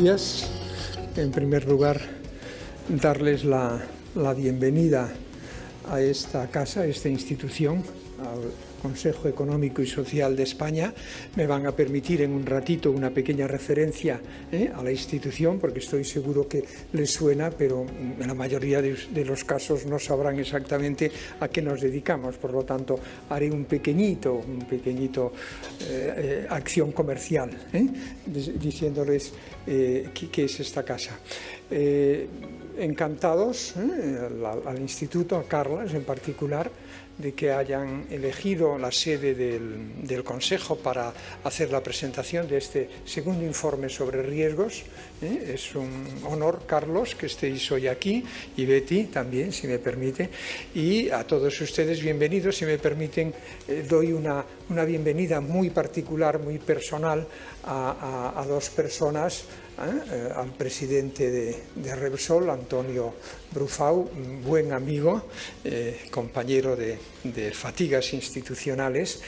días. En primer lugar, darles la bienvenida a esta casa, a esta institución, al Consejo Económico y Social de España. Me van a permitir en un ratito una pequeña referencia a la institución, porque estoy seguro que les suena, pero en la mayoría de los casos no sabrán exactamente a qué nos dedicamos. Por lo tanto, haré un pequeñito acción comercial, diciéndoles qué es esta casa. Encantados al Instituto, a Carles en particular, de que hayan elegido la sede del Consejo para hacer la presentación de este segundo informe sobre riesgos. Es un honor, Carlos, que estéis hoy aquí, y Betty también, si me permite. Y a todos ustedes, bienvenidos. Si me permiten, doy una bienvenida muy particular, muy personal a dos personas, al presidente de Repsol, Antonio Brufau, un buen amigo, compañero de fatigas institucionales,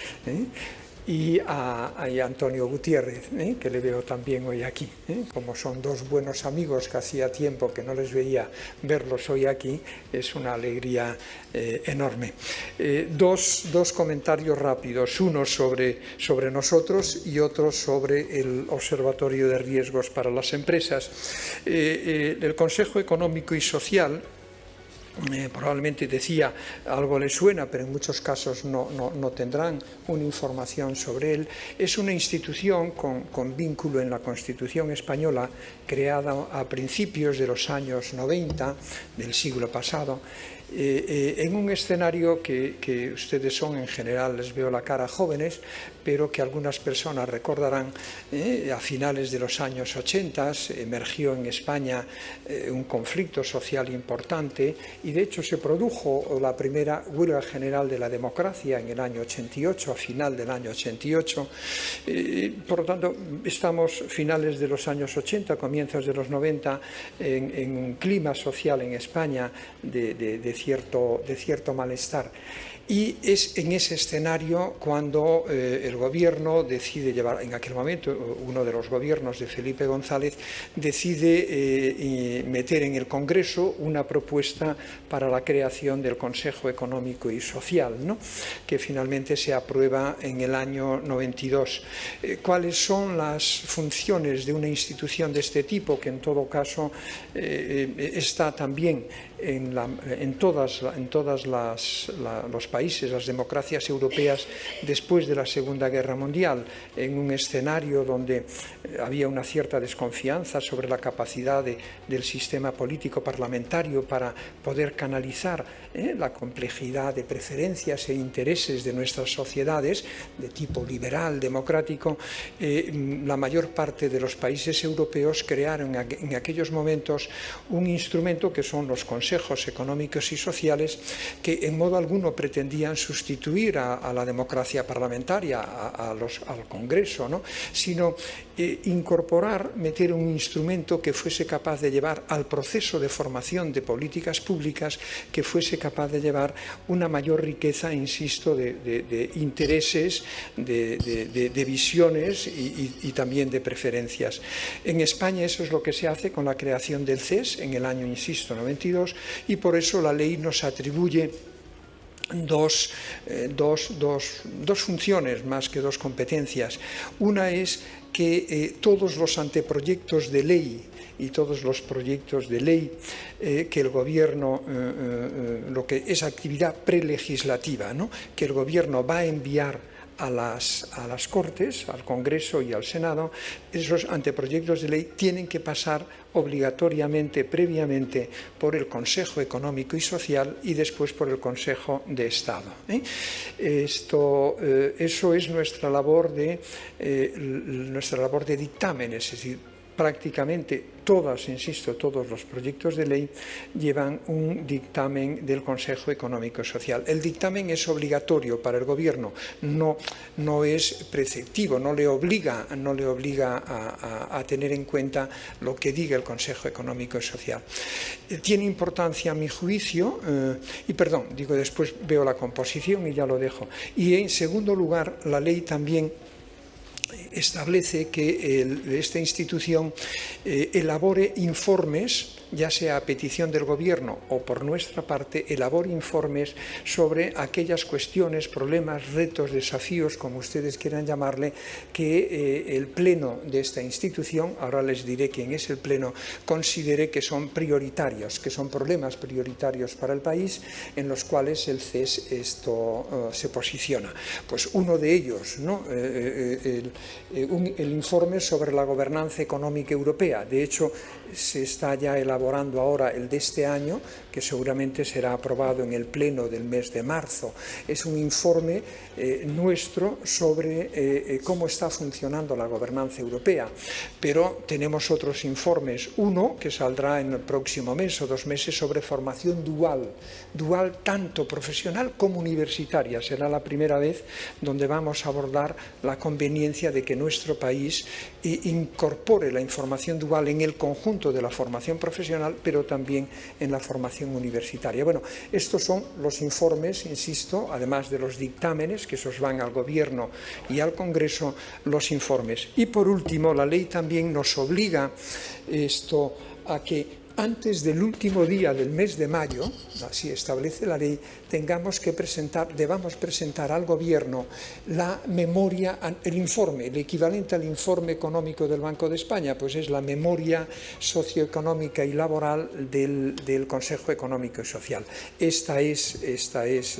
y a Antonio Gutiérrez, que le veo también hoy aquí. Como son dos buenos amigos que hacía tiempo que no les veía, verlos hoy aquí es una alegría enorme. Dos comentarios rápidos, uno sobre nosotros y otro sobre el Observatorio de Riesgos para las Empresas. El Consejo Económico y Social, probablemente decía, algo les suena, pero en muchos casos no tendrán una información sobre él. Es una institución con vínculo en la Constitución española, creada a principios de los años 90 del siglo pasado, en un escenario que ustedes son, en general, les veo la cara, jóvenes, pero que algunas personas recordarán. A finales de los años 80 emergió en España un conflicto social importante, y de hecho se produjo la primera huelga general de la democracia en el año 88, a final del año 88. Por lo tanto, estamos finales de los años 80, comienzos de los 90, en un clima social en España de cierto malestar. Y es en ese escenario cuando el gobierno decide llevar, en aquel momento, uno de los gobiernos de Felipe González, decide meter en el Congreso una propuesta para la creación del Consejo Económico y Social, que finalmente se aprueba en el año 92. ¿Cuáles son las funciones de una institución de este tipo, que en todo caso está también en todos los países, las democracias europeas, después de la Segunda Guerra Mundial, en un escenario donde había una cierta desconfianza sobre la capacidad del sistema político parlamentario para poder canalizar la complejidad de preferencias e intereses de nuestras sociedades de tipo liberal, democrático. La mayor parte de los países europeos crearon en aquellos momentos un instrumento que son los consejos económicos y sociales, que en modo alguno pretendían sustituir a la democracia parlamentaria, al Congreso, sino incorporar, meter un instrumento que fuese capaz de llevar al proceso de formación de políticas públicas, que fuese capaz de llevar una mayor riqueza, insisto, de intereses, de visiones y también de preferencias. En España eso es lo que se hace con la creación del CES en el año, insisto, 92, y por eso la ley nos atribuye dos funciones más que dos competencias. Una es que todos los anteproyectos de ley y todos los proyectos de ley que el Gobierno, lo que es actividad prelegislativa, que el Gobierno va a enviar a las Cortes, al Congreso y al Senado, esos anteproyectos de ley tienen que pasar obligatoriamente, previamente, por el Consejo Económico y Social y después por el Consejo de Estado. Eso es nuestra labor de dictamen, es decir, prácticamente todos los proyectos de ley llevan un dictamen del Consejo Económico y Social. El dictamen es obligatorio para el Gobierno, no es preceptivo, no le obliga a tener en cuenta lo que diga el Consejo Económico y Social. Tiene importancia, a mi juicio, después veo la composición y ya lo dejo. Y en segundo lugar, la ley también establece que esta institución elabore informes, ya sea a petición del Gobierno o por nuestra parte, elabore informes sobre aquellas cuestiones, problemas, retos, desafíos, como ustedes quieran llamarle, que el Pleno de esta institución, ahora les diré quién es el Pleno, considere que son prioritarios, que son problemas prioritarios para el país, en los cuales el CES se posiciona. Pues uno de ellos, ¿no? El informe sobre la gobernanza económica europea. De hecho, se está ya elaborando ahora el de este año, que seguramente será aprobado en el Pleno del mes de marzo. Es un informe nuestro sobre cómo está funcionando la gobernanza europea. Pero tenemos otros informes. Uno que saldrá en el próximo mes o 2 meses sobre formación dual tanto profesional como universitaria. Será la primera vez donde vamos a abordar la conveniencia de que nuestro país incorpore la información dual en el conjunto de la formación profesional, pero también en la formación universitaria. Bueno, estos son los informes, insisto, además de los dictámenes, que esos van al Gobierno y al Congreso, los informes. Y por último, la ley también nos obliga a que antes del último día del mes de mayo, así establece la ley, debamos presentar al Gobierno la memoria, el informe, el equivalente al informe económico del Banco de España, pues es la memoria socioeconómica y laboral del Consejo Económico y Social. Esta es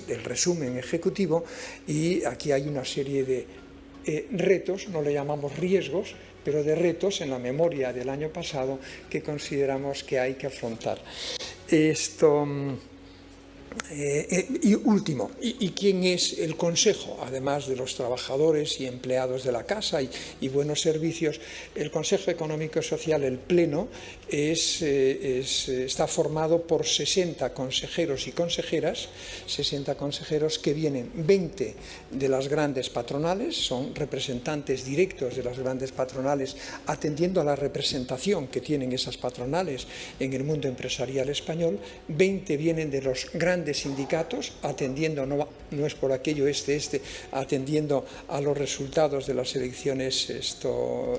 el resumen ejecutivo, y aquí hay una serie de retos, no le llamamos riesgos, pero de retos en la memoria del año pasado que consideramos que hay que afrontar. Y último, ¿y quién es el Consejo? Además de los trabajadores y empleados de la Casa y buenos servicios, el Consejo Económico y Social, el Pleno, está formado por 60 consejeros y consejeras, 60 consejeros que vienen 20 de las grandes patronales, son representantes directos de las grandes patronales, atendiendo a la representación que tienen esas patronales en el mundo empresarial español. 20 vienen de los grandes sindicatos, atendiendo, no es por aquello atendiendo a los resultados de las elecciones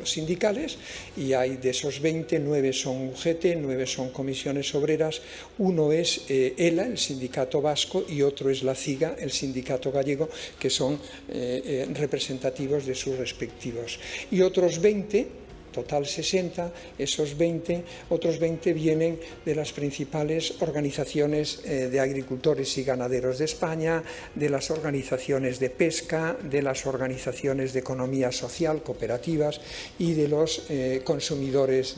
sindicales, y hay de esos 20, 9 son UGT, 9 son comisiones obreras, uno es ELA, el sindicato vasco, y otro es la CIGA, el sindicato gallego, que son representativos de sus respectivos. Y otros 20, total 60, otros 20 vienen de las principales organizaciones de agricultores y ganaderos de España, de las organizaciones de pesca, de las organizaciones de economía social, cooperativas, y de los consumidores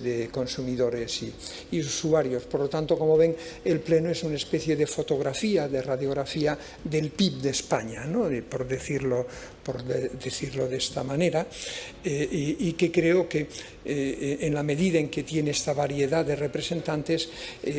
y usuarios. Por lo tanto, como ven, el Pleno es una especie de fotografía, de radiografía del PIB de España, ¿no? por decirlo de esta manera, y que creo que en la medida en que tiene esta variedad de representantes,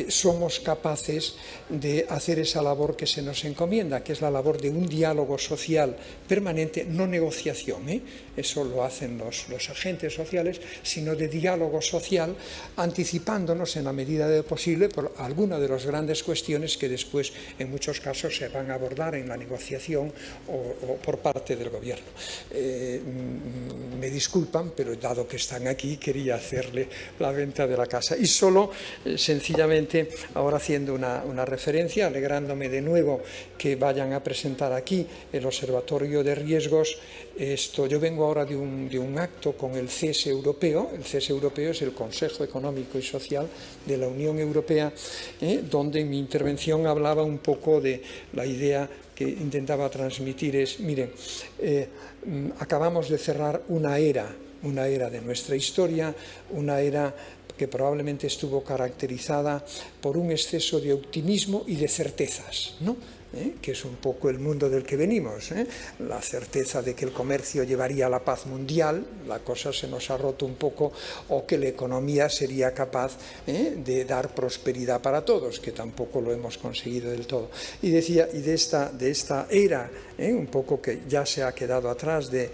somos capaces de hacer esa labor que se nos encomienda, que es la labor de un diálogo social permanente, no negociación, eso lo hacen los agentes sociales, sino de diálogo social, anticipándonos en la medida de lo posible por alguna de las grandes cuestiones que después en muchos casos se van a abordar en la negociación o por parte del Gobierno. Me disculpan, pero dado que están aquí, quería hacerle la venta de la casa. Y solo, sencillamente, ahora haciendo una referencia, alegrándome de nuevo que vayan a presentar aquí el Observatorio de Riesgos. Yo vengo ahora de un acto con el CES europeo. El CES europeo es el Consejo Económico y Social de la Unión Europea, donde en mi intervención hablaba un poco de la idea que intentaba transmitir miren, acabamos de cerrar una era de nuestra historia, una era que probablemente estuvo caracterizada por un exceso de optimismo y de certezas, ¿no? Que es un poco el mundo del que venimos, la certeza de que el comercio llevaría a la paz mundial, la cosa se nos ha roto un poco, o que la economía sería capaz de dar prosperidad para todos, que tampoco lo hemos conseguido del todo. Y decía, y de esta era, un poco que ya se ha quedado atrás de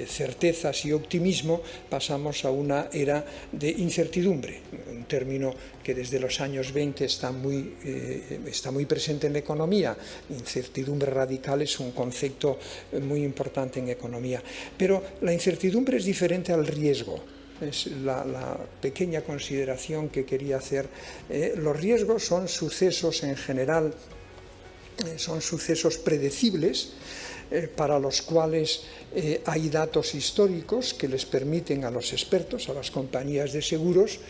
certezas y optimismo, pasamos a una era de incertidumbre, un término que desde los años 20 está muy presente en la economía. Incertidumbre radical es un concepto muy importante en economía. Pero la incertidumbre es diferente al riesgo. Es la pequeña consideración que quería hacer. Los riesgos son sucesos en general, son sucesos predecibles, para los cuales hay datos históricos que les permiten a los expertos, a las compañías de seguros,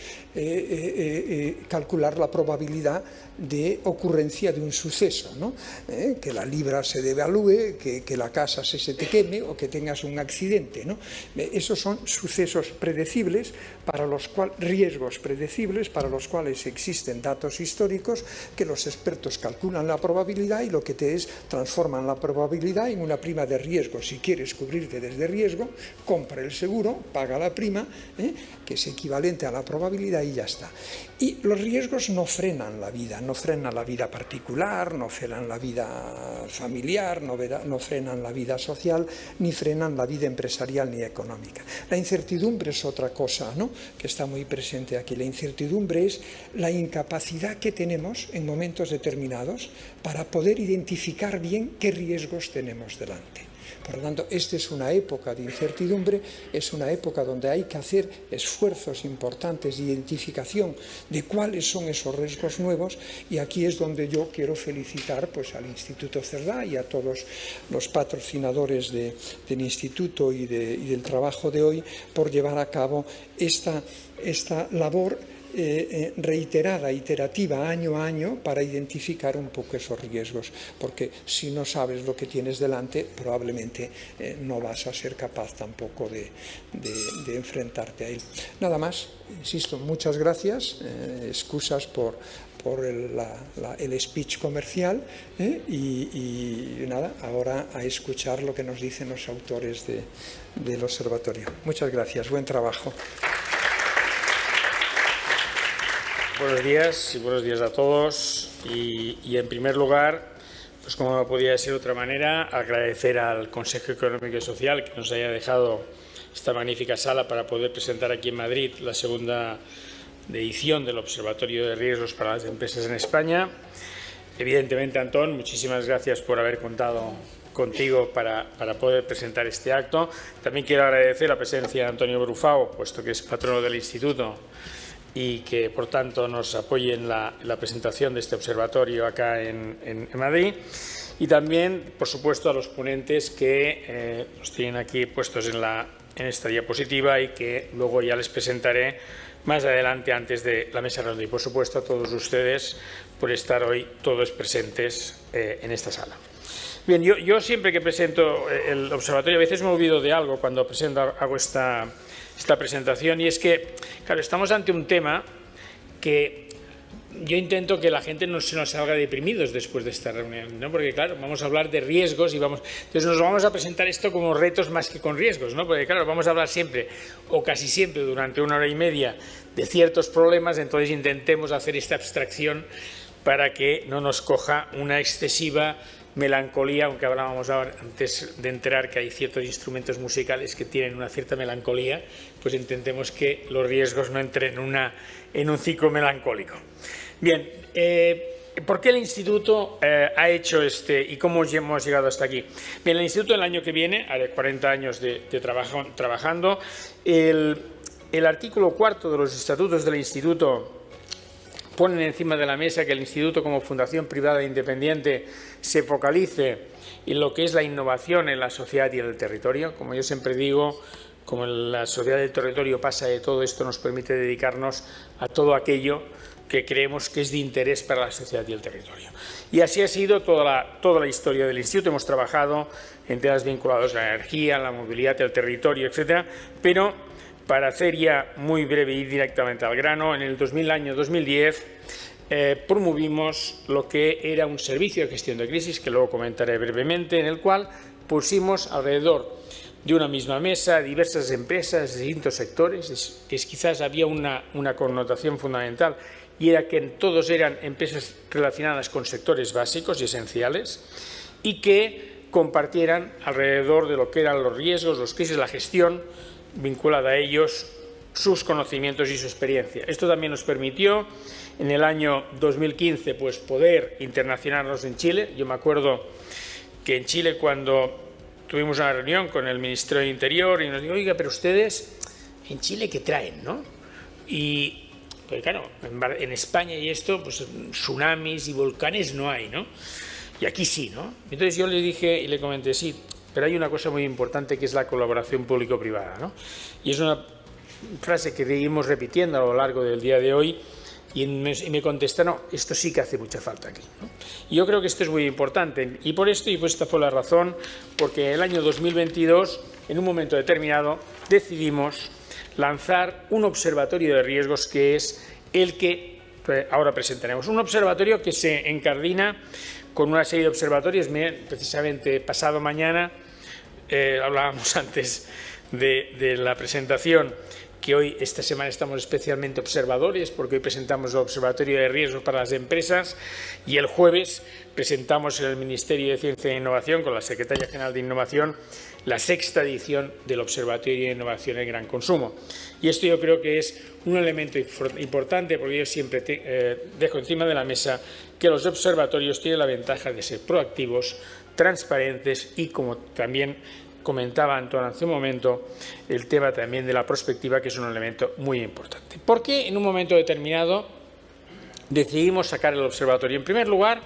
calcular la probabilidad de ocurrencia de un suceso, ¿no? Que la libra se devalúe, que la casa se te queme o que tengas un accidente, ¿no? Esos son sucesos predecibles, riesgos predecibles, para los cuales existen datos históricos que los expertos calculan la probabilidad y lo que transforman la probabilidad en una prima de riesgo. Si quieres cubrirte desde riesgo, compra el seguro, paga la prima, que es equivalente a la probabilidad y ya está. Y los riesgos no frenan la vida, no frenan la vida particular, no frenan la vida familiar, no frenan la vida social, ni frenan la vida empresarial ni económica. La incertidumbre es otra cosa, ¿no?, que está muy presente aquí. La incertidumbre es la incapacidad que tenemos en momentos determinados para poder identificar bien qué riesgos tenemos delante. Por lo tanto, esta es una época de incertidumbre, es una época donde hay que hacer esfuerzos importantes de identificación de cuáles son esos riesgos nuevos, y aquí es donde yo quiero felicitar pues al Instituto Cerdá y a todos los patrocinadores del Instituto y del trabajo de hoy por llevar a cabo esta labor reiterada, iterativa, año a año, para identificar un poco esos riesgos, porque si no sabes lo que tienes delante, probablemente no vas a ser capaz tampoco de enfrentarte a él. Nada más, insisto, muchas gracias, excusas por el speech comercial, y nada, ahora a escuchar lo que nos dicen los autores del observatorio. Muchas gracias, buen trabajo. Buenos días y buenos días a todos. Y en primer lugar, pues como no podía ser de otra manera, agradecer al Consejo Económico y Social que nos haya dejado esta magnífica sala para poder presentar aquí en Madrid la segunda edición del Observatorio de Riesgos para las Empresas en España. Evidentemente, Antón, muchísimas gracias por haber contado contigo para poder presentar este acto. También quiero agradecer la presencia de Antonio Brufao, puesto que es patrono del Instituto, y que, por tanto, nos apoye en la presentación de este observatorio acá en Madrid. Y también, por supuesto, a los ponentes que nos tienen aquí puestos en esta diapositiva y que luego ya les presentaré más adelante antes de la mesa redonda. Y, por supuesto, a todos ustedes por estar hoy todos presentes en esta sala. Bien, yo siempre que presento el observatorio, a veces me olvido de algo cuando hago esta presentación, y es que, claro, estamos ante un tema que yo intento que la gente no se nos salga deprimidos después de esta reunión, ¿no? Porque, claro, vamos a hablar de riesgos entonces nos vamos a presentar esto como retos más que con riesgos, ¿no? Porque, claro, vamos a hablar siempre, o casi siempre, durante 1 hora y media de ciertos problemas, entonces intentemos hacer esta abstracción para que no nos coja una excesiva melancolía, aunque hablábamos ahora antes de enterar que hay ciertos instrumentos musicales que tienen una cierta melancolía, pues intentemos que los riesgos no entren en un ciclo melancólico. Bien, ¿por qué el Instituto ha hecho y cómo hemos llegado hasta aquí? Bien, el Instituto el año que viene, hará 40 años de trabajando, el artículo 4 de los estatutos del Instituto ponen encima de la mesa que el Instituto, como fundación privada e independiente, se focalice en lo que es la innovación en la sociedad y en el territorio. Como yo siempre digo, como la sociedad del territorio pasa de todo, esto nos permite dedicarnos a todo aquello que creemos que es de interés para la sociedad y el territorio. Y así ha sido toda la historia del Instituto. Hemos trabajado en temas vinculados a la energía, la movilidad, el territorio, etcétera, pero para hacer ya muy breve y directamente al grano, en el año 2010 promovimos lo que era un servicio de gestión de crisis, que luego comentaré brevemente, en el cual pusimos alrededor de una misma mesa diversas empresas de distintos sectores, que quizás había una connotación fundamental, y era que todos eran empresas relacionadas con sectores básicos y esenciales, y que compartieran alrededor de lo que eran los riesgos, los crisis, la gestión vinculada a ellos, sus conocimientos y su experiencia. Esto también nos permitió en el año 2015 pues poder internacionalizarnos en Chile. Yo me acuerdo que en Chile, cuando tuvimos una reunión con el Ministerio del Interior y nos dijo, oiga, pero ustedes en Chile ¿qué traen, no? Y pues claro, en España y esto, pues tsunamis y volcanes no hay, ¿no? Y aquí sí, ¿no? Entonces yo le dije y le comenté, sí, pero hay una cosa muy importante que es la colaboración público-privada, ¿no? Y es una frase que seguimos repitiendo a lo largo del día de hoy, y me contesta, no, esto sí que hace mucha falta aquí, ¿no? Y yo creo que esto es muy importante, y por esto, y pues esta fue la razón, porque el año 2022, en un momento determinado, decidimos lanzar un observatorio de riesgos que es el que ahora presentaremos. Un observatorio que se encardina con una serie de observatorios. Precisamente pasado mañana, hablábamos antes de la presentación, que hoy, esta semana, estamos especialmente observadores, porque hoy presentamos el Observatorio de Riesgos para las Empresas y el jueves presentamos en el Ministerio de Ciencia e Innovación, con la Secretaria General de Innovación, la 6ª edición del Observatorio de Innovación en Gran Consumo. Y esto yo creo que es un elemento importante, porque yo siempre dejo encima de la mesa que los observatorios tienen la ventaja de ser proactivos, transparentes y, como también comentaba Antón hace un momento, el tema también de la prospectiva, que es un elemento muy importante. ¿Por qué en un momento determinado decidimos sacar el observatorio? En primer lugar,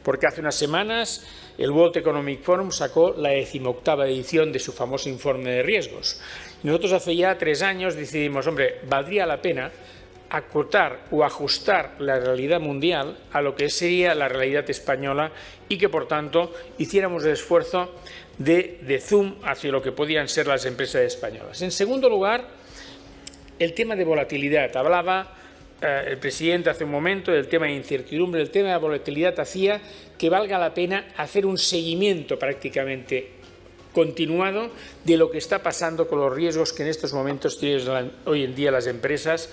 porque hace unas semanas el World Economic Forum sacó la 18ª edición de su famoso informe de riesgos. Nosotros hace ya 3 años decidimos, hombre, valdría la pena acotar o ajustar la realidad mundial a lo que sería la realidad española y que, por tanto, hiciéramos el esfuerzo de zoom hacia lo que podían ser las empresas españolas. En segundo lugar, el tema de volatilidad. Hablaba el presidente hace un momento del tema de incertidumbre. El tema de volatilidad hacía que valga la pena hacer un seguimiento prácticamente continuado de lo que está pasando con los riesgos que en estos momentos tienen hoy en día las empresas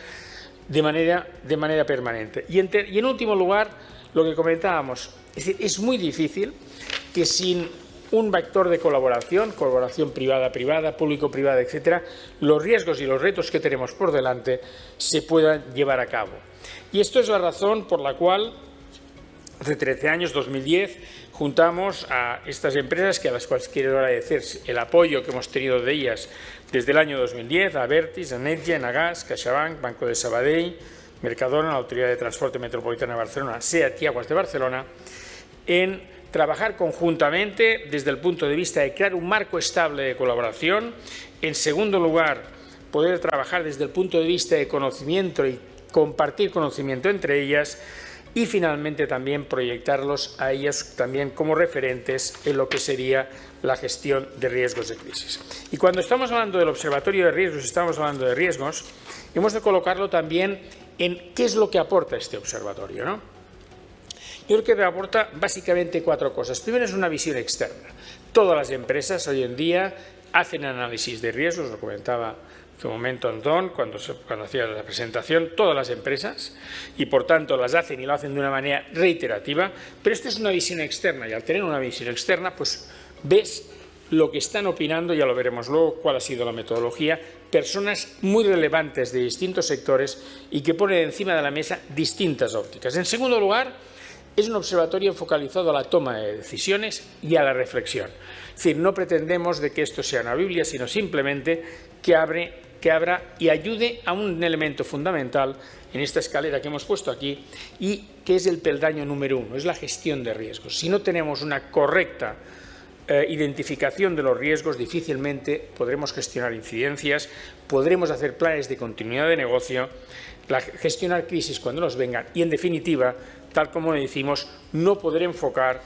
de manera permanente. Y en último lugar, lo que comentábamos, es decir, es muy difícil que sin un vector de colaboración privada-privada, público-privada, etcétera, los riesgos y los retos que tenemos por delante se puedan llevar a cabo. Y esto es la razón por la cual, hace 13 años, 2010, juntamos a estas empresas, que a las cuales quiero agradecer el apoyo que hemos tenido de ellas desde el año 2010, a Abertis, a Netgen, a Gas, CaixaBank, Banco de Sabadell, Mercadona, la Autoridad de Transporte Metropolitana de Barcelona, SEAT y Aguas de Barcelona, en trabajar conjuntamente desde el punto de vista de crear un marco estable de colaboración. En segundo lugar, poder trabajar desde el punto de vista de conocimiento y compartir conocimiento entre ellas. Y finalmente también proyectarlos a ellas también como referentes en lo que sería la gestión de riesgos de crisis. Y cuando estamos hablando del Observatorio de Riesgos, estamos hablando de riesgos, hemos de colocarlo también en qué es lo que aporta este observatorio, ¿no? Yo creo que aporta básicamente 4 cosas. Primero, es una visión externa. Todas las empresas hoy en día hacen análisis de riesgos, lo comentaba hace un momento Antón cuando hacía la presentación, todas las empresas, y por tanto las hacen y lo hacen de una manera reiterativa, pero esta es una visión externa, y al tener una visión externa, pues ves lo que están opinando, ya lo veremos luego cuál ha sido la metodología, personas muy relevantes de distintos sectores y que ponen encima de la mesa distintas ópticas. En segundo lugar, es un observatorio focalizado a la toma de decisiones y a la reflexión. Es decir, no pretendemos de que esto sea una Biblia, sino simplemente que abra y ayude a un elemento fundamental en esta escalera que hemos puesto aquí, y que es el peldaño número 1, es la gestión de riesgos. Si no tenemos una correcta identificación de los riesgos, difícilmente podremos gestionar incidencias, podremos hacer planes de continuidad de negocio, gestionar crisis cuando nos vengan y, en definitiva, tal como decimos, no poder enfocar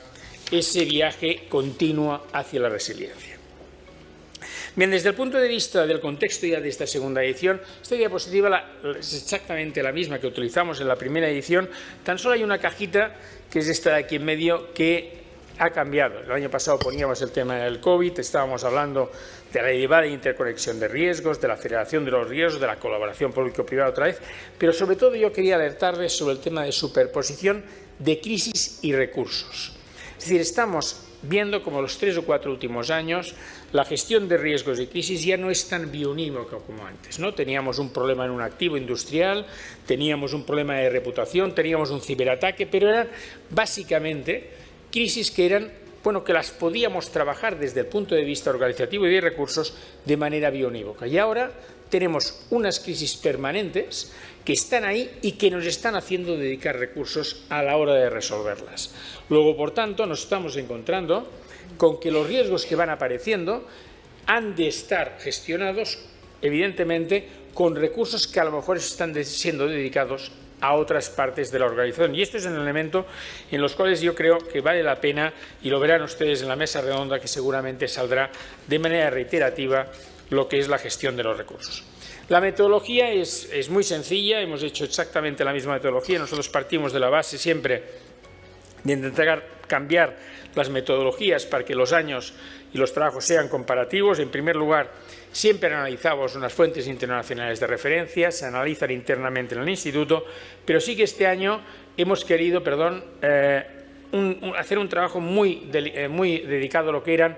ese viaje continuo hacia la resiliencia. Bien, desde el punto de vista del contexto ya de esta segunda edición, esta diapositiva es exactamente la misma que utilizamos en la primera edición, tan solo hay una cajita, que es esta de aquí en medio, que ha cambiado. El año pasado poníamos el tema del COVID, estábamos hablando de la elevada interconexión de riesgos, de la aceleración de los riesgos, de la colaboración público-privada otra vez, pero sobre todo yo quería alertarles sobre el tema de superposición de crisis y recursos. Es decir, estamos viendo como los 3 o 4 últimos años la gestión de riesgos y crisis ya no es tan bionívoca como antes, ¿no? Teníamos un problema en un activo industrial, teníamos un problema de reputación, teníamos un ciberataque, pero eran básicamente crisis que eran, bueno, que las podíamos trabajar desde el punto de vista organizativo y de recursos de manera bionívoca. Y ahora tenemos unas crisis permanentes que están ahí y que nos están haciendo dedicar recursos a la hora de resolverlas. Luego, por tanto, nos estamos encontrando con que los riesgos que van apareciendo han de estar gestionados, evidentemente, con recursos que a lo mejor están siendo dedicados a otras partes de la organización. Y esto es un elemento en los cuales yo creo que vale la pena, y lo verán ustedes en la mesa redonda, que seguramente saldrá de manera reiterativa lo que es la gestión de los recursos. La metodología es muy sencilla, hemos hecho exactamente la misma metodología. Nosotros partimos de la base siempre de intentar cambiar las metodologías para que los años y los trabajos sean comparativos. En primer lugar, siempre analizamos unas fuentes internacionales de referencia, se analizan internamente en el instituto, pero sí que este año hemos querido, hacer un trabajo muy dedicado a lo que eran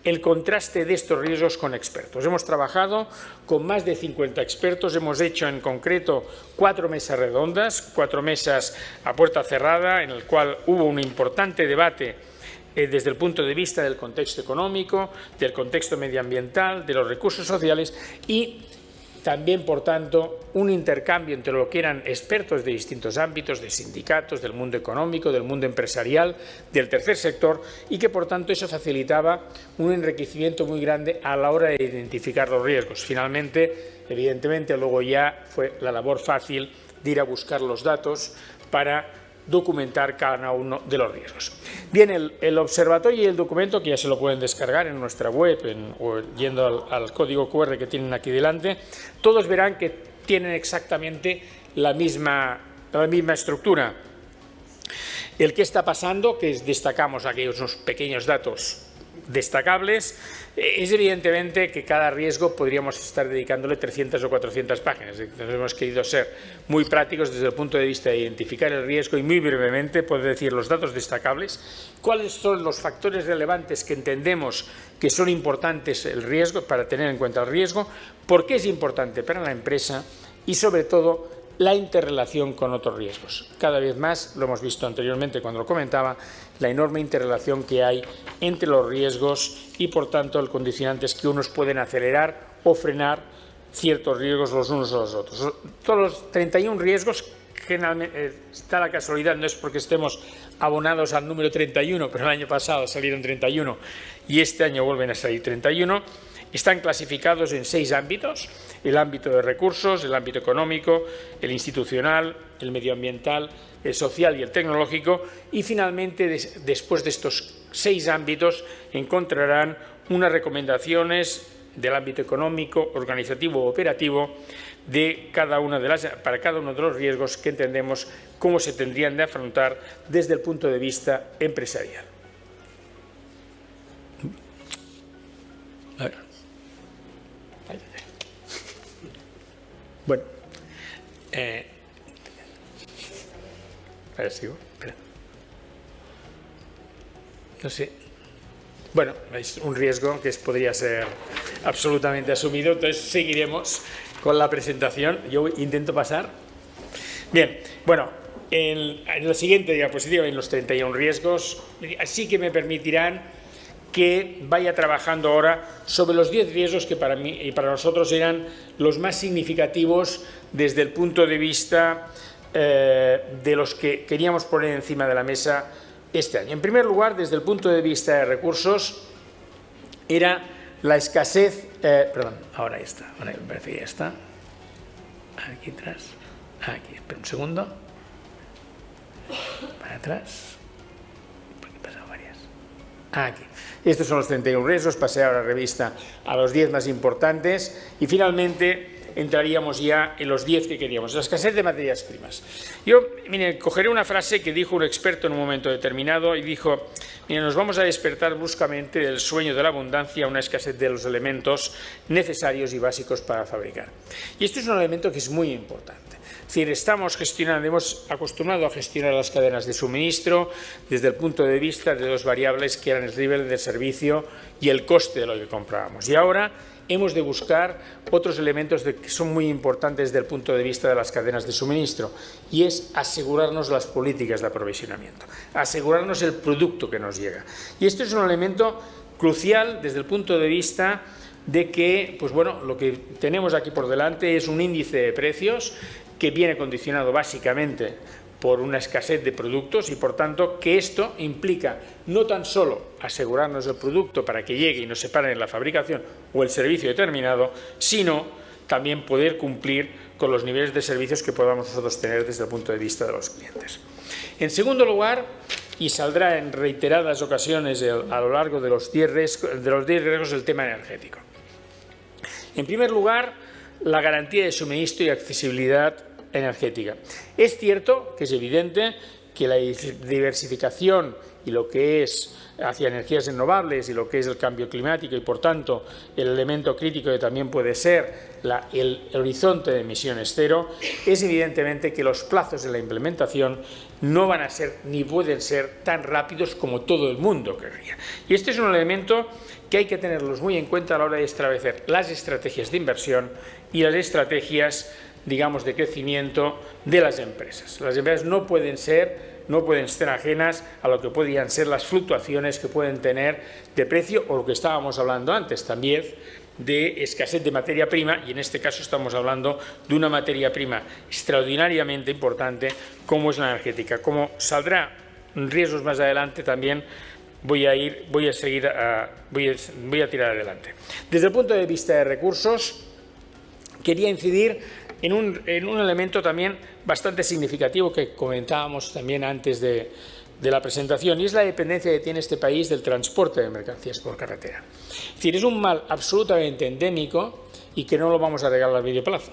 el contraste de estos riesgos con expertos. Hemos trabajado con más de 50 expertos, hemos hecho en concreto 4 mesas redondas, 4 mesas a puerta cerrada, en el cual hubo un importante debate desde el punto de vista del contexto económico, del contexto medioambiental, de los recursos sociales y también, por tanto, un intercambio entre lo que eran expertos de distintos ámbitos, de sindicatos, del mundo económico, del mundo empresarial, del tercer sector, y que, por tanto, eso facilitaba un enriquecimiento muy grande a la hora de identificar los riesgos. Finalmente, evidentemente, luego ya fue la labor fácil de ir a buscar los datos para documentar cada uno de los riesgos. Bien, el observatorio y el documento, que ya se lo pueden descargar en nuestra web o yendo al código QR que tienen aquí delante, todos verán que tienen exactamente la misma estructura. El que está pasando, que destacamos aquellos unos pequeños datos destacables, es evidentemente que cada riesgo podríamos estar dedicándole 300 o 400 páginas. Entonces hemos querido ser muy prácticos desde el punto de vista de identificar el riesgo y muy brevemente poder decir los datos destacables, cuáles son los factores relevantes que entendemos que son importantes el riesgo, para tener en cuenta el riesgo, por qué es importante para la empresa y sobre todo la interrelación con otros riesgos. Cada vez más, lo hemos visto anteriormente cuando lo comentaba, la enorme interrelación que hay entre los riesgos y, por tanto, el condicionante es que unos pueden acelerar o frenar ciertos riesgos los unos a los otros. Todos los 31 riesgos, generalmente está la casualidad, no es porque estemos abonados al número 31, pero el año pasado salieron 31 y este año vuelven a salir 31, están clasificados en 6 ámbitos: el ámbito de recursos, el ámbito económico, el institucional, el medioambiental, el social y el tecnológico, y finalmente después de estos 6 ámbitos encontrarán unas recomendaciones del ámbito económico, organizativo o operativo de para cada uno de los riesgos que entendemos cómo se tendrían de afrontar desde el punto de vista empresarial. A ver. Bueno, a ver, sigo. Espera. No sé. Bueno, es un riesgo que podría ser absolutamente asumido, entonces seguiremos con la presentación. Yo intento pasar. Bien, bueno, en la siguiente diapositiva, en los 31 riesgos, así que me permitirán que vaya trabajando ahora sobre los 10 riesgos que para mí y para nosotros eran los más significativos desde el punto de vista de los que queríamos poner encima de la mesa este año. En primer lugar, desde el punto de vista de recursos, era la escasez, ahora está, ahora me parece que ya está, aquí atrás, aquí, espera un segundo, para atrás, porque he pasado varias, aquí. Estos son los 31 riesgos, pasé ahora revista a los 10 más importantes y finalmente entraríamos ya en los 10 que queríamos. La escasez de materias primas. Yo, miren, cogeré una frase que dijo un experto en un momento determinado y dijo: miren, nos vamos a despertar bruscamente del sueño de la abundancia, una escasez de los elementos necesarios y básicos para fabricar. Y esto es un elemento que es muy importante. Es decir, hemos acostumbrado a gestionar las cadenas de suministro desde el punto de vista de dos variables que eran el nivel de servicio y el coste de lo que comprábamos. Y ahora hemos de buscar otros elementos que son muy importantes desde el punto de vista de las cadenas de suministro, y es asegurarnos las políticas de aprovisionamiento, asegurarnos el producto que nos llega. Y esto es un elemento crucial desde el punto de vista de que, pues bueno, lo que tenemos aquí por delante es un índice de precios que viene condicionado básicamente por una escasez de productos y, por tanto, que esto implica no tan solo asegurarnos el producto para que llegue y no se pare en la fabricación o el servicio determinado, sino también poder cumplir con los niveles de servicios que podamos nosotros tener desde el punto de vista de los clientes. En segundo lugar, y saldrá en reiteradas ocasiones a lo largo de los 10 riesgos del tema energético. En primer lugar, la garantía de suministro y accesibilidad energética. Es cierto que es evidente que la diversificación y lo que es hacia energías renovables y lo que es el cambio climático y, por tanto, el elemento crítico que también puede ser el horizonte de emisiones cero, es evidentemente que los plazos de la implementación no van a ser ni pueden ser tan rápidos como todo el mundo querría. Y este es un elemento que hay que tenerlos muy en cuenta a la hora de establecer las estrategias de inversión y las estrategias, digamos, de crecimiento de las empresas. Las empresas no pueden ser ajenas a lo que podrían ser las fluctuaciones que pueden tener de precio o lo que estábamos hablando antes también de escasez de materia prima, y en este caso estamos hablando de una materia prima extraordinariamente importante como es la energética. Como saldrá en riesgos más adelante, también voy a tirar adelante. Desde el punto de vista de recursos, quería incidir en un elemento también bastante significativo que comentábamos también antes de la presentación, y es la dependencia que tiene este país del transporte de mercancías por carretera. Es decir, es un mal absolutamente endémico y que no lo vamos a regalar a medio plazo,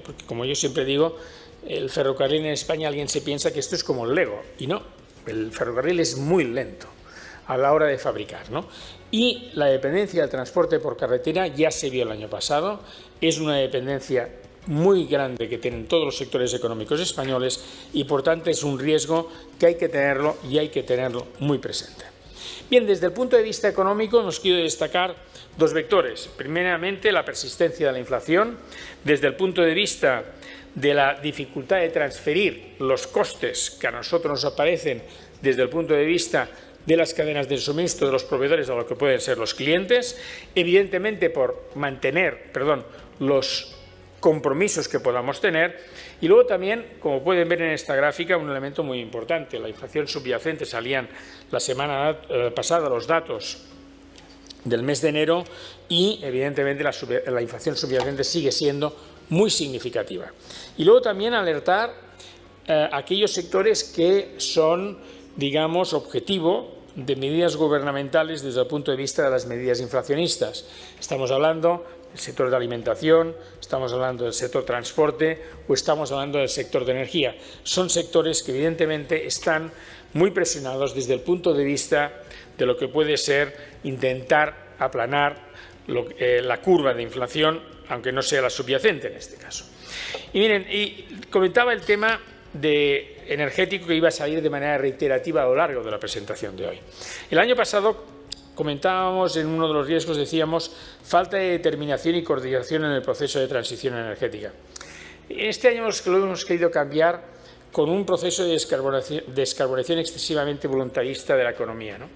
porque, como yo siempre digo, el ferrocarril en España, alguien se piensa que esto es como el Lego, y no, el ferrocarril es muy lento a la hora de fabricar, ¿no? Y la dependencia del transporte por carretera ya se vio el año pasado, es una dependencia muy grande que tienen todos los sectores económicos españoles y, por tanto, es un riesgo que hay que tenerlo y hay que tenerlo muy presente. Bien, desde el punto de vista económico nos quiero destacar dos vectores. Primeramente, la persistencia de la inflación, desde el punto de vista de la dificultad de transferir los costes que a nosotros nos aparecen desde el punto de vista de las cadenas de suministro de los proveedores a lo que pueden ser los clientes, evidentemente por mantener, los compromisos que podamos tener, y luego también, como pueden ver en esta gráfica, un elemento muy importante, la inflación subyacente. Salían la semana pasada los datos del mes de enero y evidentemente la inflación subyacente sigue siendo muy significativa. Y luego también alertar aquellos sectores que son, digamos, objetivo de medidas gubernamentales desde el punto de vista de las medidas inflacionistas. Estamos hablando del sector de alimentación, estamos hablando del sector transporte o estamos hablando del sector de energía. Son sectores que evidentemente están muy presionados desde el punto de vista de lo que puede ser intentar aplanar la curva de inflación, aunque no sea la subyacente en este caso. Y miren, comentaba el tema energético que iba a salir de manera reiterativa a lo largo de la presentación de hoy. El año pasado comentábamos en uno de los riesgos, decíamos, falta de determinación y coordinación en el proceso de transición energética. Este año lo hemos querido cambiar con un proceso de descarbonización excesivamente voluntarista de la economía, ¿no?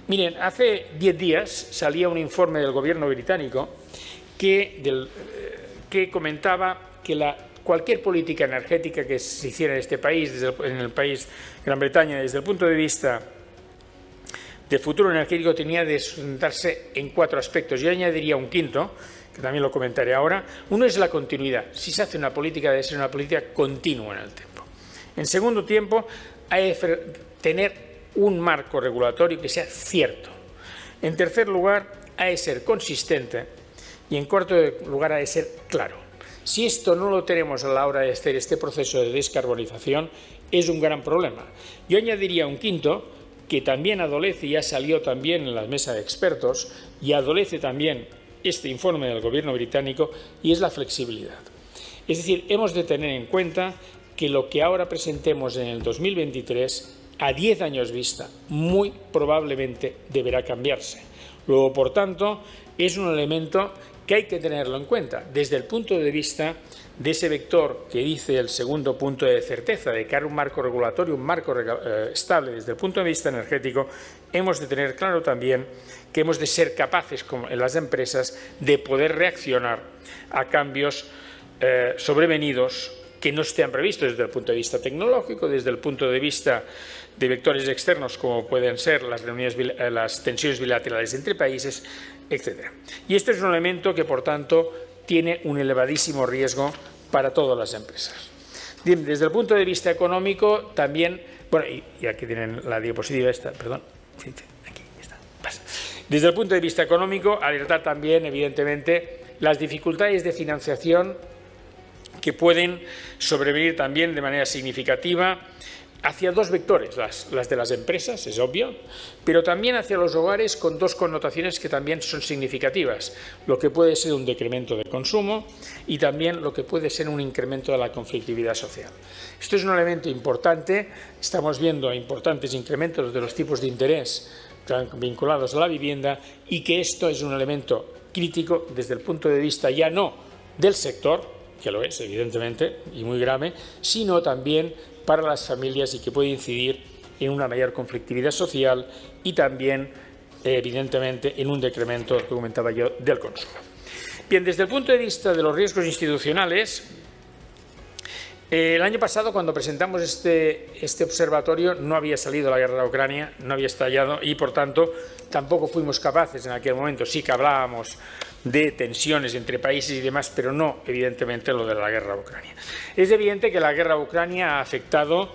Miren, hace 10 días salía un informe del gobierno británico que comentaba que cualquier política energética que se hiciera en este país, en el país Gran Bretaña, desde el punto de vista del futuro energético, tenía de sustentarse en 4 aspectos. Yo añadiría un quinto, que también lo comentaré ahora. Uno es la continuidad. Si se hace una política, debe ser una política continua en el tiempo. En segundo tiempo, hay que tener un marco regulatorio que sea cierto. En tercer lugar, ha de ser consistente. Y en cuarto lugar, ha de ser claro. Si esto no lo tenemos a la hora de hacer este proceso de descarbonización, es un gran problema. Yo añadiría un quinto, que también adolece, y ya salió también en la mesa de expertos, y adolece también este informe del gobierno británico, y es la flexibilidad. Es decir, hemos de tener en cuenta que lo que ahora presentemos en el 2023, a 10 años vista, muy probablemente deberá cambiarse. Luego, por tanto, es un elemento que hay que tenerlo en cuenta desde el punto de vista de ese vector que dice el segundo punto de certeza, de crear un marco regulatorio, un marco estable desde el punto de vista energético. Hemos de tener claro también que hemos de ser capaces, como en las empresas, de poder reaccionar a cambios sobrevenidos que no estén previstos desde el punto de vista tecnológico, desde el punto de vista de vectores externos como pueden ser las tensiones bilaterales entre países, etc. Y este es un elemento que, por tanto, tiene un elevadísimo riesgo para todas las empresas. Bien, desde el punto de vista económico también, bueno, y aquí tienen la diapositiva esta, perdón, sí, aquí está, pasa. Desde el punto de vista económico, alertar también, evidentemente, las dificultades de financiación que pueden sobrevenir también de manera significativa hacia dos vectores, las de las empresas, es obvio, pero también hacia los hogares, con dos connotaciones que también son significativas, lo que puede ser un decremento de consumo y también lo que puede ser un incremento de la conflictividad social. Esto es un elemento importante, estamos viendo importantes incrementos de los tipos de interés vinculados a la vivienda y que esto es un elemento crítico desde el punto de vista ya no del sector, que lo es evidentemente y muy grave, sino también para las familias y que puede incidir en una mayor conflictividad social y también, evidentemente, en un decremento, que comentaba yo, del consumo. Bien, desde el punto de vista de los riesgos institucionales, el año pasado, cuando presentamos este observatorio, no había salido la guerra de Ucrania, no había estallado y, por tanto, tampoco fuimos capaces en aquel momento, sí que hablábamos de tensiones entre países y demás, pero no, evidentemente, lo de la guerra de Ucrania. Es evidente que la guerra de Ucrania ha afectado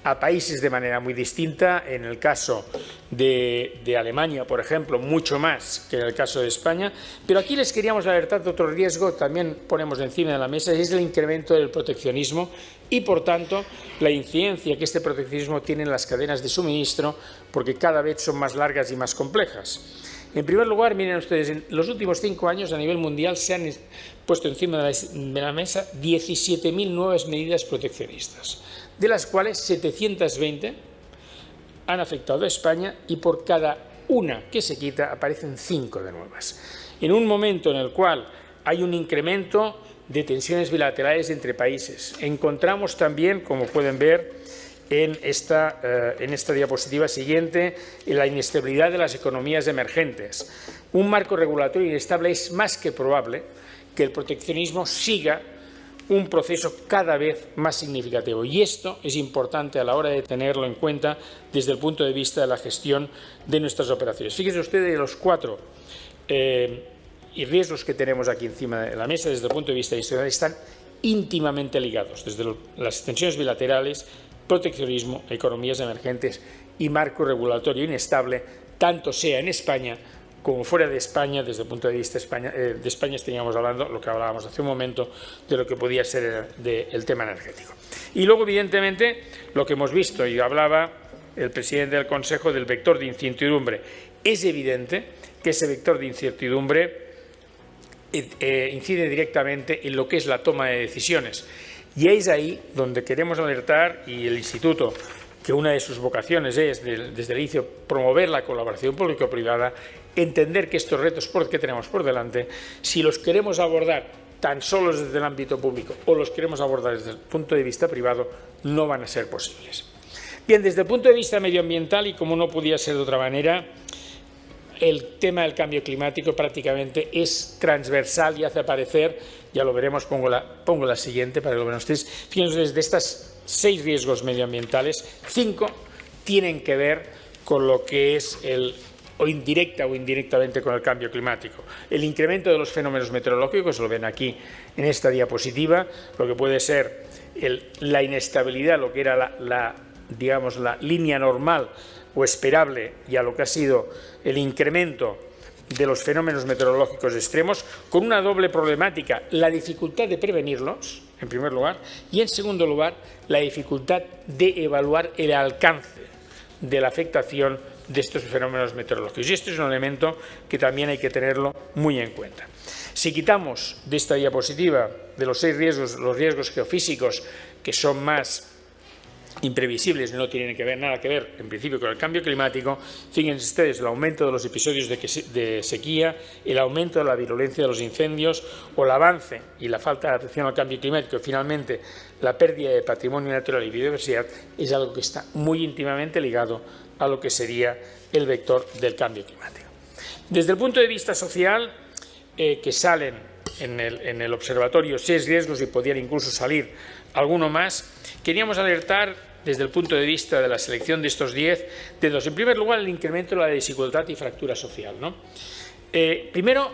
a países de manera muy distinta. En el caso de Alemania, por ejemplo, mucho más que en el caso de España. Pero aquí les queríamos alertar de otro riesgo, también ponemos encima de la mesa, y es el incremento del proteccionismo y, por tanto, la incidencia que este proteccionismo tiene en las cadenas de suministro, porque cada vez son más largas y más complejas. En primer lugar, miren ustedes, en los últimos 5 años a nivel mundial se han puesto encima de la mesa 17.000 nuevas medidas proteccionistas, de las cuales 720 han afectado a España y por cada una que se quita aparecen 5 de nuevas. En un momento en el cual hay un incremento de tensiones bilaterales entre países, encontramos también, como pueden ver en esta diapositiva siguiente, la inestabilidad de las economías emergentes. Un marco regulatorio inestable es más que probable que el proteccionismo siga un proceso cada vez más significativo. Y esto es importante a la hora de tenerlo en cuenta desde el punto de vista de la gestión de nuestras operaciones. Fíjense ustedes los 4 riesgos que tenemos aquí encima de la mesa desde el punto de vista institucional están íntimamente ligados, desde las tensiones bilaterales, proteccionismo, economías emergentes y marco regulatorio inestable, tanto sea en España como fuera de España. Desde el punto de vista de España estaríamos hablando, lo que hablábamos hace un momento, de lo que podía ser el tema energético. Y luego, evidentemente, lo que hemos visto, y hablaba el presidente del Consejo del vector de incertidumbre. Es evidente que ese vector de incertidumbre incide directamente en lo que es la toma de decisiones. Y es ahí donde queremos alertar, y el Instituto, que una de sus vocaciones es, desde el inicio, promover la colaboración público-privada, entender que estos retos que tenemos por delante, si los queremos abordar tan solo desde el ámbito público o los queremos abordar desde el punto de vista privado, no van a ser posibles. Bien, desde el punto de vista medioambiental, y como no podía ser de otra manera, el tema del cambio climático prácticamente es transversal y hace aparecer, ya lo veremos, pongo la siguiente para que lo vean ustedes. Fíjense, de estas 6 riesgos medioambientales, 5 tienen que ver con lo que es o indirecta o indirectamente con el cambio climático. El incremento de los fenómenos meteorológicos, lo ven aquí en esta diapositiva, lo que puede ser la inestabilidad, lo que era digamos, la línea normal o esperable, y a lo que ha sido el incremento de los fenómenos meteorológicos extremos, con una doble problemática: la dificultad de prevenirlos, en primer lugar, y en segundo lugar, la dificultad de evaluar el alcance de la afectación de estos fenómenos meteorológicos. Y esto es un elemento que también hay que tenerlo muy en cuenta. Si quitamos de esta diapositiva de los 6 riesgos, los riesgos geofísicos, que son más imprevisibles, no tienen nada que ver en principio con el cambio climático, fíjense ustedes el aumento de los episodios de sequía, el aumento de la virulencia de los incendios o el avance y la falta de atención al cambio climático y finalmente la pérdida de patrimonio natural y biodiversidad, es algo que está muy íntimamente ligado a lo que sería el vector del cambio climático. Desde el punto de vista social, que salen en el observatorio 6 riesgos y podrían incluso salir alguno más, queríamos alertar desde el punto de vista de la selección de estos 10 de dos. En primer lugar, el incremento de la desigualdad y fractura social, ¿no? Primero,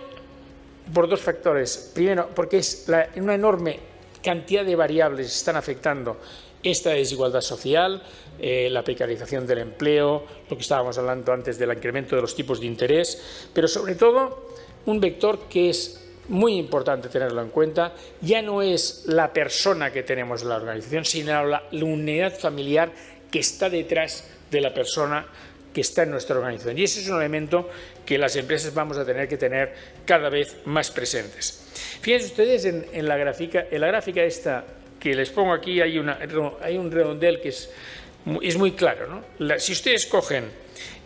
por 2 factores. Primero, porque es una enorme cantidad de variables que están afectando esta desigualdad social, la precarización del empleo, lo que estábamos hablando antes del incremento de los tipos de interés, pero sobre todo un vector que es muy importante tenerlo en cuenta, ya no es la persona que tenemos en la organización, sino la unidad familiar que está detrás de la persona que está en nuestra organización. Y ese es un elemento que las empresas vamos a tener que tener cada vez más presentes. Fíjense ustedes en la gráfica esta que les pongo aquí, hay un redondel que es muy claro, ¿no? Si ustedes cogen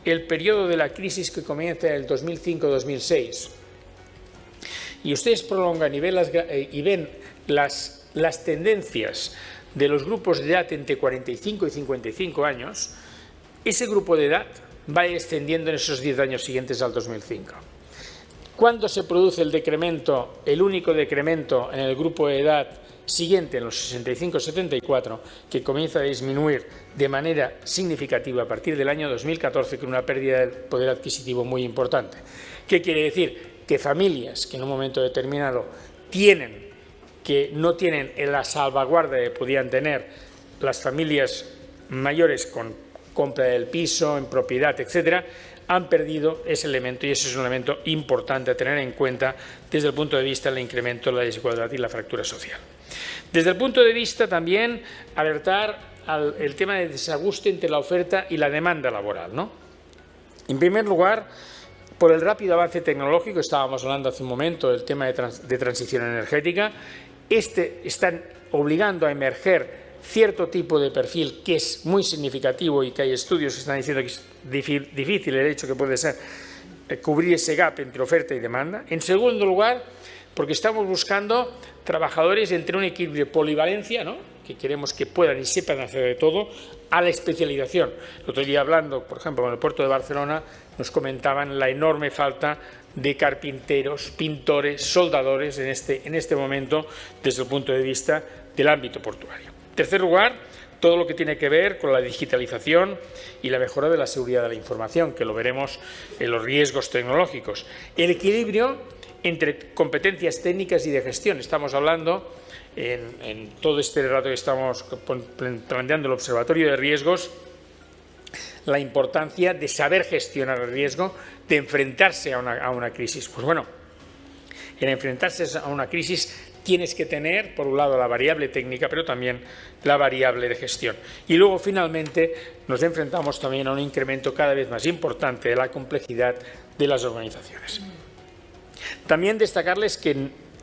el periodo de la crisis que comienza en el 2005-2006, y ustedes prolongan y ven las tendencias de los grupos de edad entre 45 y 55 años, ese grupo de edad va descendiendo en esos 10 años siguientes al 2005. ¿Cuándo se produce el decremento, el único decremento en el grupo de edad siguiente, en los 65-74, que comienza a disminuir de manera significativa a partir del año 2014 con una pérdida del poder adquisitivo muy importante? ¿Qué quiere decir? Que familias que en un momento determinado no tienen la salvaguardia que podían tener las familias mayores con compra del piso, en propiedad, etcétera, han perdido ese elemento y ese es un elemento importante a tener en cuenta desde el punto de vista del incremento de la desigualdad y la fractura social. Desde el punto de vista también alertar el tema del desajuste entre la oferta y la demanda laboral, ¿no? En primer lugar, por el rápido avance tecnológico, estábamos hablando hace un momento del tema de transición energética, están obligando a emerger cierto tipo de perfil que es muy significativo y que hay estudios que están diciendo que es difícil el hecho que puede ser cubrir ese gap entre oferta y demanda. En segundo lugar, porque estamos buscando trabajadores entre un equilibrio de polivalencia, ¿no?, que queremos que puedan y sepan hacer de todo, a la especialización. El otro día hablando, por ejemplo, en el puerto de Barcelona, nos comentaban la enorme falta de carpinteros, pintores, soldadores en este momento desde el punto de vista del ámbito portuario. En tercer lugar, todo lo que tiene que ver con la digitalización y la mejora de la seguridad de la información, que lo veremos en los riesgos tecnológicos. El equilibrio entre competencias técnicas y de gestión. Estamos hablando, en todo este rato que estamos planteando el observatorio de riesgos, la importancia de saber gestionar el riesgo, de enfrentarse a una crisis. Pues bueno, en enfrentarse a una crisis tienes que tener, por un lado, la variable técnica, pero también la variable de gestión. Y luego, finalmente, nos enfrentamos también a un incremento cada vez más importante de la complejidad de las organizaciones. También destacarles que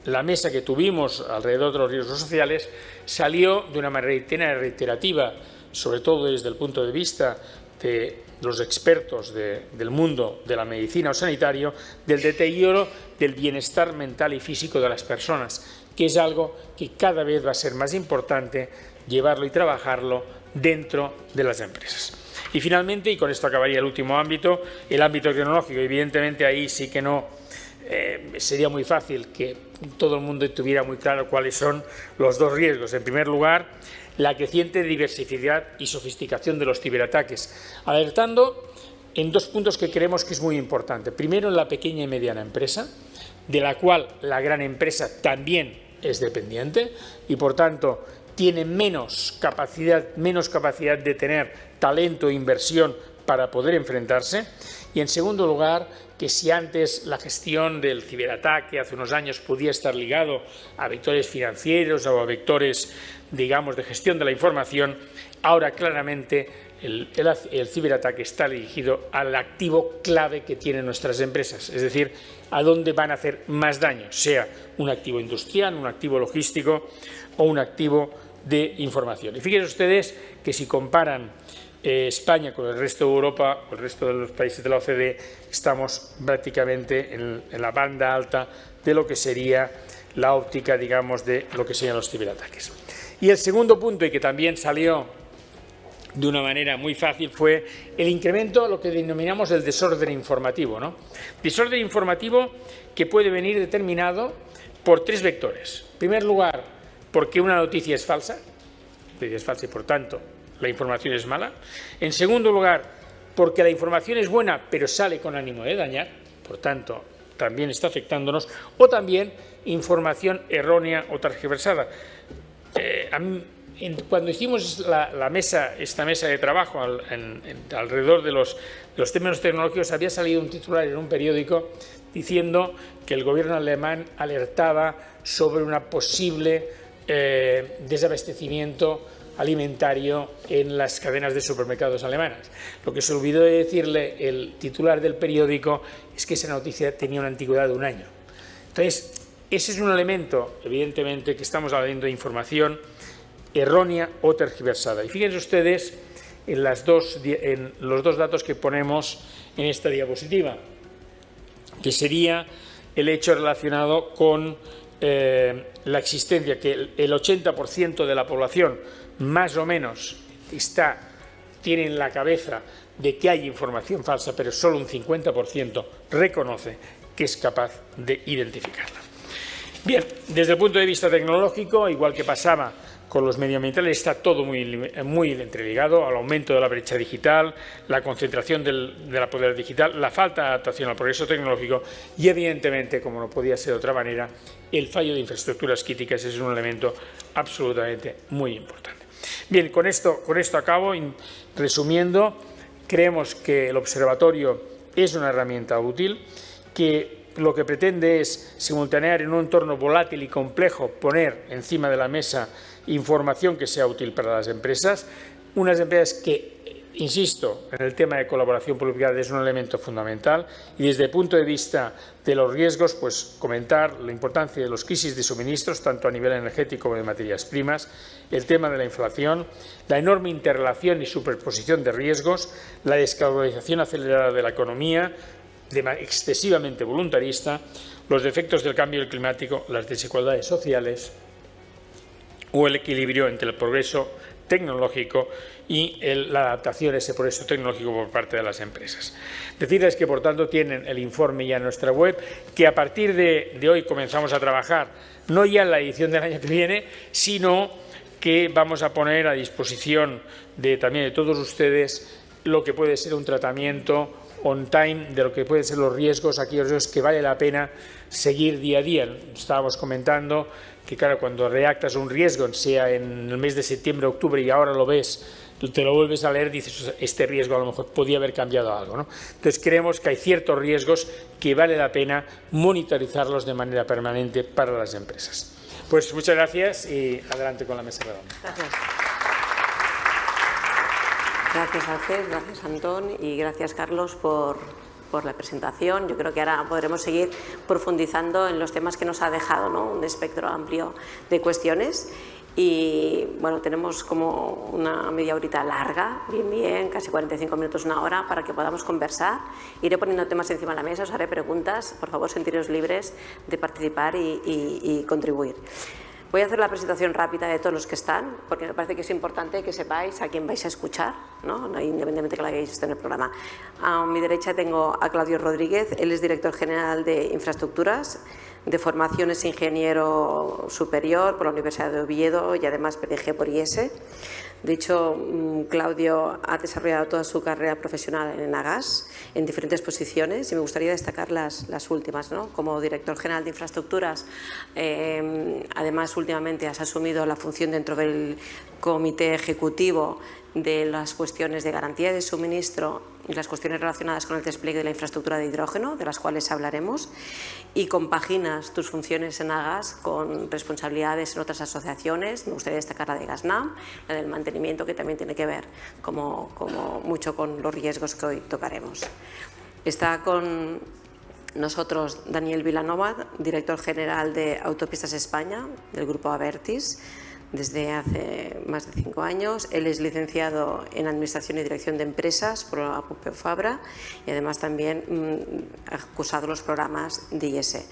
la mesa que tuvimos alrededor de los riesgos sociales salió de una manera reiterativa, sobre todo desde el punto de vista de los expertos del mundo de la medicina o sanitario, del deterioro del bienestar mental y físico de las personas, que es algo que cada vez va a ser más importante llevarlo y trabajarlo dentro de las empresas. Y finalmente, y con esto acabaría el último ámbito, el ámbito tecnológico. Evidentemente ahí sí que no sería muy fácil que todo el mundo tuviera muy claro cuáles son los 2 riesgos. En primer lugar, la creciente diversidad y sofisticación de los ciberataques, alertando en 2 puntos que creemos que es muy importante. Primero, en la pequeña y mediana empresa, de la cual la gran empresa también es dependiente y, por tanto, tiene menos capacidad de tener talento e inversión para poder enfrentarse. Y, en segundo lugar, que si antes la gestión del ciberataque hace unos años podía estar ligado a vectores financieros o a vectores, digamos, de gestión de la información, ahora claramente el ciberataque está dirigido al activo clave que tienen nuestras empresas, es decir, a dónde van a hacer más daño, sea un activo industrial, un activo logístico o un activo de información. Y fíjense ustedes que si comparan España con el resto de Europa, con el resto de los países de la OCDE, estamos prácticamente en la banda alta de lo que sería la óptica, digamos, de lo que serían los ciberataques. Y el segundo punto, y que también salió de una manera muy fácil, fue el incremento, lo que denominamos el desorden informativo, ¿no? Desorden informativo que puede venir determinado por tres vectores. En primer lugar, porque una noticia es falsa y por tanto la información es mala. En segundo lugar, porque la información es buena pero sale con ánimo de dañar, por tanto también está afectándonos. O también información errónea o tergiversada. Cuando hicimos esta mesa de trabajo alrededor de los términos tecnológicos, había salido un titular en un periódico diciendo que el gobierno alemán alertaba sobre un posible desabastecimiento alimentario en las cadenas de supermercados alemanas. Lo que se olvidó de decirle el titular del periódico es que esa noticia tenía una antigüedad de un año. Entonces, ese es un elemento, evidentemente, que estamos hablando de información errónea o tergiversada. Y fíjense ustedes en los dos datos que ponemos en esta diapositiva, que sería el hecho relacionado con la existencia, que el 80% de la población, más o menos, tiene en la cabeza de que hay información falsa, pero solo un 50% reconoce que es capaz de identificarla. Bien, desde el punto de vista tecnológico, igual que pasaba con los medioambientales, está todo muy entreligado al aumento de la brecha digital, la concentración de la poder digital, la falta de adaptación al progreso tecnológico y, evidentemente, como no podía ser de otra manera, el fallo de infraestructuras críticas es un elemento absolutamente muy importante. Bien, con esto acabo. Resumiendo, creemos que el observatorio es una herramienta útil, que lo que pretende es simultanear en un entorno volátil y complejo, poner encima de la mesa información que sea útil para las empresas, unas empresas que, insisto, en el tema de colaboración pública es un elemento fundamental, y desde el punto de vista de los riesgos, pues comentar la importancia de las crisis de suministros, tanto a nivel energético como de materias primas, el tema de la inflación, la enorme interrelación y superposición de riesgos, la descarbonización acelerada de la economía, excesivamente voluntarista, los efectos del cambio climático, las desigualdades sociales o el equilibrio entre el progreso tecnológico y la adaptación a ese progreso tecnológico por parte de las empresas. Decirles que, por tanto, tienen el informe ya en nuestra web, que a partir de hoy comenzamos a trabajar, no ya en la edición del año que viene, sino que vamos a poner a disposición también de todos ustedes lo que puede ser un tratamiento on time de lo que pueden ser los riesgos, aquellos riesgos que vale la pena seguir día a día. Estábamos comentando que, claro, cuando reactas un riesgo, sea en el mes de septiembre, octubre, y ahora lo ves, te lo vuelves a leer, dices, este riesgo a lo mejor podía haber cambiado algo, ¿no? Entonces, creemos que hay ciertos riesgos que vale la pena monitorizarlos de manera permanente para las empresas. Pues muchas gracias y adelante con la mesa redonda. Gracias. Gracias, Alfred, gracias, Antón, y gracias, Carlos, por la presentación. Yo creo que ahora podremos seguir profundizando en los temas que nos ha dejado, ¿no? Un espectro amplio de cuestiones. Y bueno, tenemos como una media horita larga, bien, casi 45 minutos, una hora, para que podamos conversar. Iré poniendo temas encima de la mesa, os haré preguntas. Por favor, sentiros libres de participar y contribuir. Voy a hacer la presentación rápida de todos los que están, porque me parece que es importante que sepáis a quién vais a escuchar, ¿no? Independientemente que lo hayáis visto en el programa. A mi derecha tengo a Claudio Rodríguez, él es director general de Infraestructuras, de formación es ingeniero superior por la Universidad de Oviedo y además PDG por IES. De hecho, Claudio ha desarrollado toda su carrera profesional en Agas, en diferentes posiciones, y me gustaría destacar las últimas, ¿no? Como director general de Infraestructuras, además últimamente has asumido la función dentro del comité ejecutivo de las cuestiones de garantía de suministro y las cuestiones relacionadas con el despliegue de la infraestructura de hidrógeno, de las cuales hablaremos, y compaginas tus funciones en Agas con responsabilidades en otras asociaciones. Me gustaría destacar la de Gasnam, la del mantenimiento, que también tiene que ver como mucho con los riesgos que hoy tocaremos. Está con nosotros Daniel Vilanova, director general de Autopistas España, del grupo Abertis, desde hace más de 5 años. Él es licenciado en Administración y Dirección de Empresas por la Pompeu Fabra y además también ha cursado los programas de IES.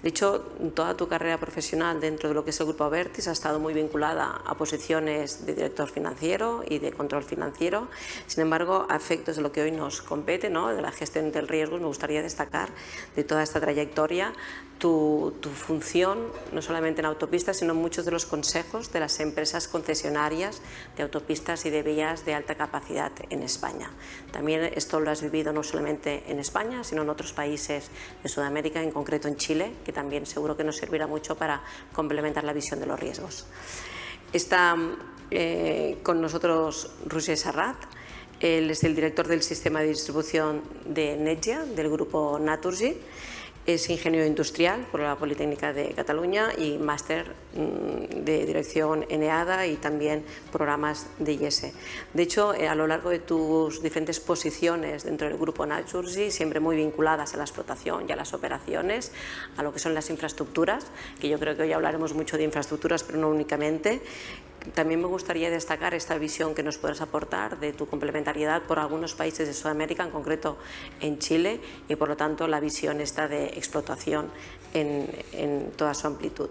De hecho, toda tu carrera profesional dentro de lo que es el grupo Abertis ha estado muy vinculada a posiciones de director financiero y de control financiero. Sin embargo, a efectos de lo que hoy nos compete, ¿no?, de la gestión del riesgo, me gustaría destacar de toda esta trayectoria tu función, no solamente en autopistas, sino en muchos de los consejos de las empresas concesionarias de autopistas y de vías de alta capacidad en España. También esto lo has vivido no solamente en España, sino en otros países de Sudamérica, en concreto en Chile, que también seguro que nos servirá mucho para complementar la visión de los riesgos. Está con nosotros Roger Serrat. Él es el director del sistema de distribución de Netgia, del grupo Naturgy. Es ingeniero industrial por la Politécnica de Cataluña y máster de dirección en EADA y también programas de IES. De hecho, a lo largo de tus diferentes posiciones dentro del grupo Naturgy, siempre muy vinculadas a la explotación y a las operaciones, a lo que son las infraestructuras, que yo creo que hoy hablaremos mucho de infraestructuras, pero no únicamente. También me gustaría destacar esta visión que nos puedes aportar de tu complementariedad por algunos países de Sudamérica, en concreto en Chile, y por lo tanto la visión esta de explotación en toda su amplitud.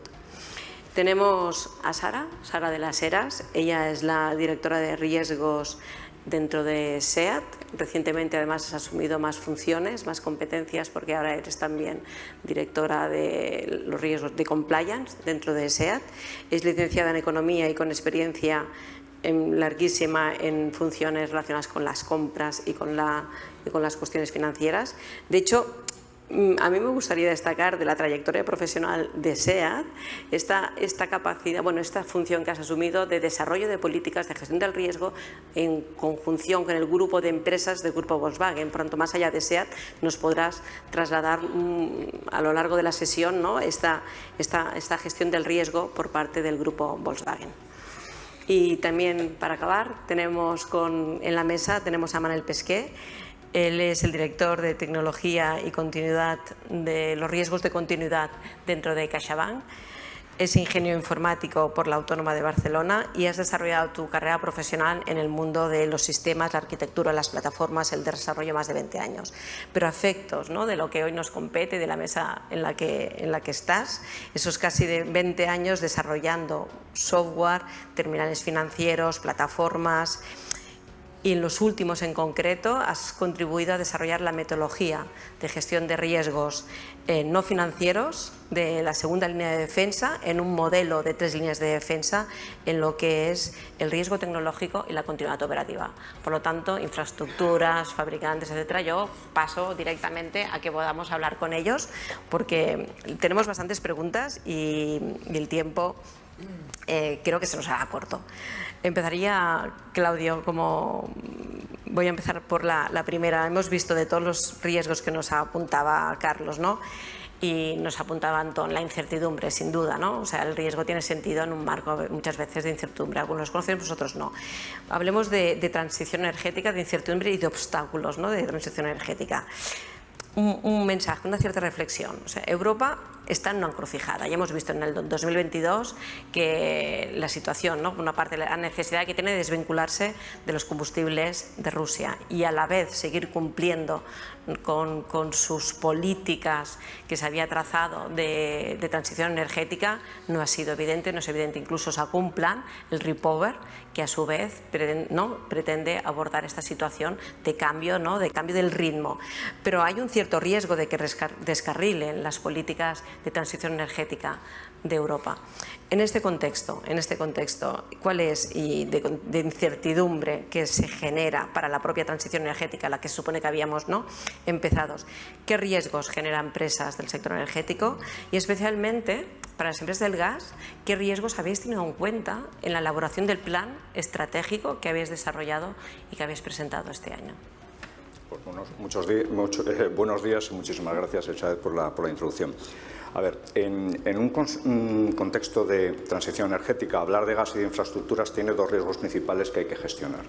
Tenemos a Sara de las Heras. Ella es la directora de riesgos dentro de SEAT. Recientemente además has asumido más funciones, más competencias, porque ahora eres también directora de los riesgos de compliance dentro de SEAT. Es licenciada en Economía y con experiencia larguísima en funciones relacionadas con las compras y con las cuestiones financieras. De hecho, a mí me gustaría destacar de la trayectoria profesional de SEAT esta capacidad, esta función que has asumido de desarrollo de políticas de gestión del riesgo en conjunción con el grupo de empresas del grupo Volkswagen. Por tanto, más allá de SEAT, nos podrás trasladar a lo largo de la sesión, ¿no?, esta gestión del riesgo por parte del grupo Volkswagen. Y también, para acabar, en la mesa tenemos a Manel Pesqué. Él es el director de tecnología y continuidad de los riesgos de continuidad dentro de CaixaBank. Es ingeniero informático por la Autónoma de Barcelona y has desarrollado tu carrera profesional en el mundo de los sistemas, la arquitectura, las plataformas, el desarrollo más de 20 años. Pero a efectos, ¿no?, de lo que hoy nos compete, de la mesa en la que estás, esos casi de 20 años desarrollando software, terminales financieros, plataformas. Y en los últimos en concreto has contribuido a desarrollar la metodología de gestión de riesgos no financieros de la segunda línea de defensa en un modelo de 3 líneas de defensa en lo que es el riesgo tecnológico y la continuidad operativa. Por lo tanto, infraestructuras, fabricantes, etcétera, yo paso directamente a que podamos hablar con ellos porque tenemos bastantes preguntas y el tiempo creo que se nos hará corto. Empezaría, Claudio, voy a empezar por la primera. Hemos visto de todos los riesgos que nos apuntaba Carlos, ¿no?, y nos apuntaba Antón, la incertidumbre, sin duda, ¿no? O sea, el riesgo tiene sentido en un marco muchas veces de incertidumbre. Algunos los conocemos, otros no. Hablemos de transición energética, de incertidumbre y de obstáculos, ¿no?, de transición energética. Un mensaje, una cierta reflexión. O sea, Europa está en una encrucijada. Ya hemos visto en el 2022 que la situación, ¿no?, una parte de la necesidad que tiene de desvincularse de los combustibles de Rusia y a la vez seguir cumpliendo con sus políticas que se había trazado de transición energética no ha sido evidente, no es evidente. Incluso sacó un plan, el REPower, que a su vez pretende abordar esta situación de cambio, ¿no?, de cambio del ritmo. Pero hay un cierto riesgo de que descarrilen las políticas de transición energética de Europa. En este contexto, ¿cuál es de incertidumbre que se genera para la propia transición energética, la que se supone que habíamos, ¿no?, empezado? ¿Qué riesgos generan empresas del sector energético? Y especialmente, para las empresas del gas, ¿qué riesgos habéis tenido en cuenta en la elaboración del plan estratégico que habéis desarrollado y que habéis presentado este año? Pues buenos días y muchísimas gracias, Elizabeth, por la introducción. A ver, en un contexto de transición energética, hablar de gas y de infraestructuras tiene dos riesgos principales que hay que gestionar.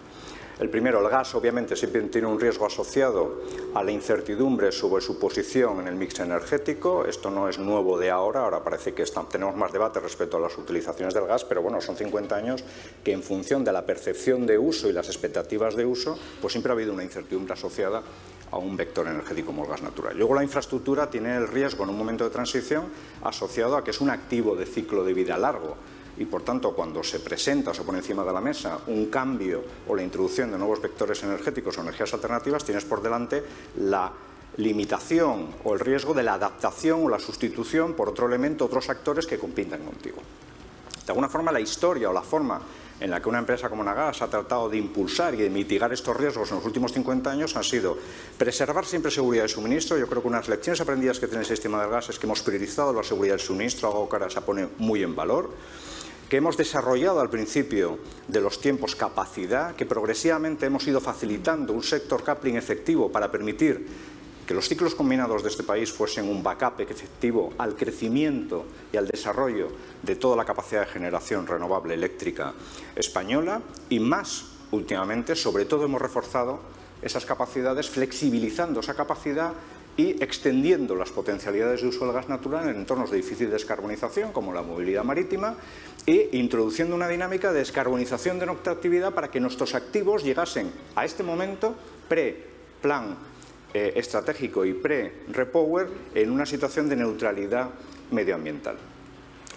El primero, el gas, obviamente, siempre tiene un riesgo asociado a la incertidumbre sobre su posición en el mix energético. Esto no es nuevo de ahora parece que tenemos más debate respecto a las utilizaciones del gas, pero bueno, son 50 años que en función de la percepción de uso y las expectativas de uso, pues siempre ha habido una incertidumbre asociada a un vector energético como el gas natural. Luego la infraestructura tiene el riesgo en un momento de transición asociado a que es un activo de ciclo de vida largo. Y, por tanto, cuando se presenta o se pone encima de la mesa un cambio o la introducción de nuevos vectores energéticos o energías alternativas, tienes por delante la limitación o el riesgo de la adaptación o la sustitución por otro elemento, otros actores que compitan contigo. De alguna forma, la historia o la forma en la que una empresa como Nagas ha tratado de impulsar y de mitigar estos riesgos en los últimos 50 años han sido preservar siempre seguridad de suministro. Yo creo que unas lecciones aprendidas que tiene el sistema del gas es que hemos priorizado la seguridad del suministro, algo que ahora se pone muy en valor, que hemos desarrollado al principio de los tiempos capacidad, que progresivamente hemos ido facilitando un sector coupling efectivo para permitir que los ciclos combinados de este país fuesen un backup efectivo al crecimiento y al desarrollo de toda la capacidad de generación renovable eléctrica española, y más últimamente, sobre todo, hemos reforzado esas capacidades, flexibilizando esa capacidad y extendiendo las potencialidades de uso del gas natural en entornos de difícil descarbonización, como la movilidad marítima, e introduciendo una dinámica de descarbonización de nuestra actividad para que nuestros activos llegasen a este momento pre-plan estratégico y pre-repower en una situación de neutralidad medioambiental.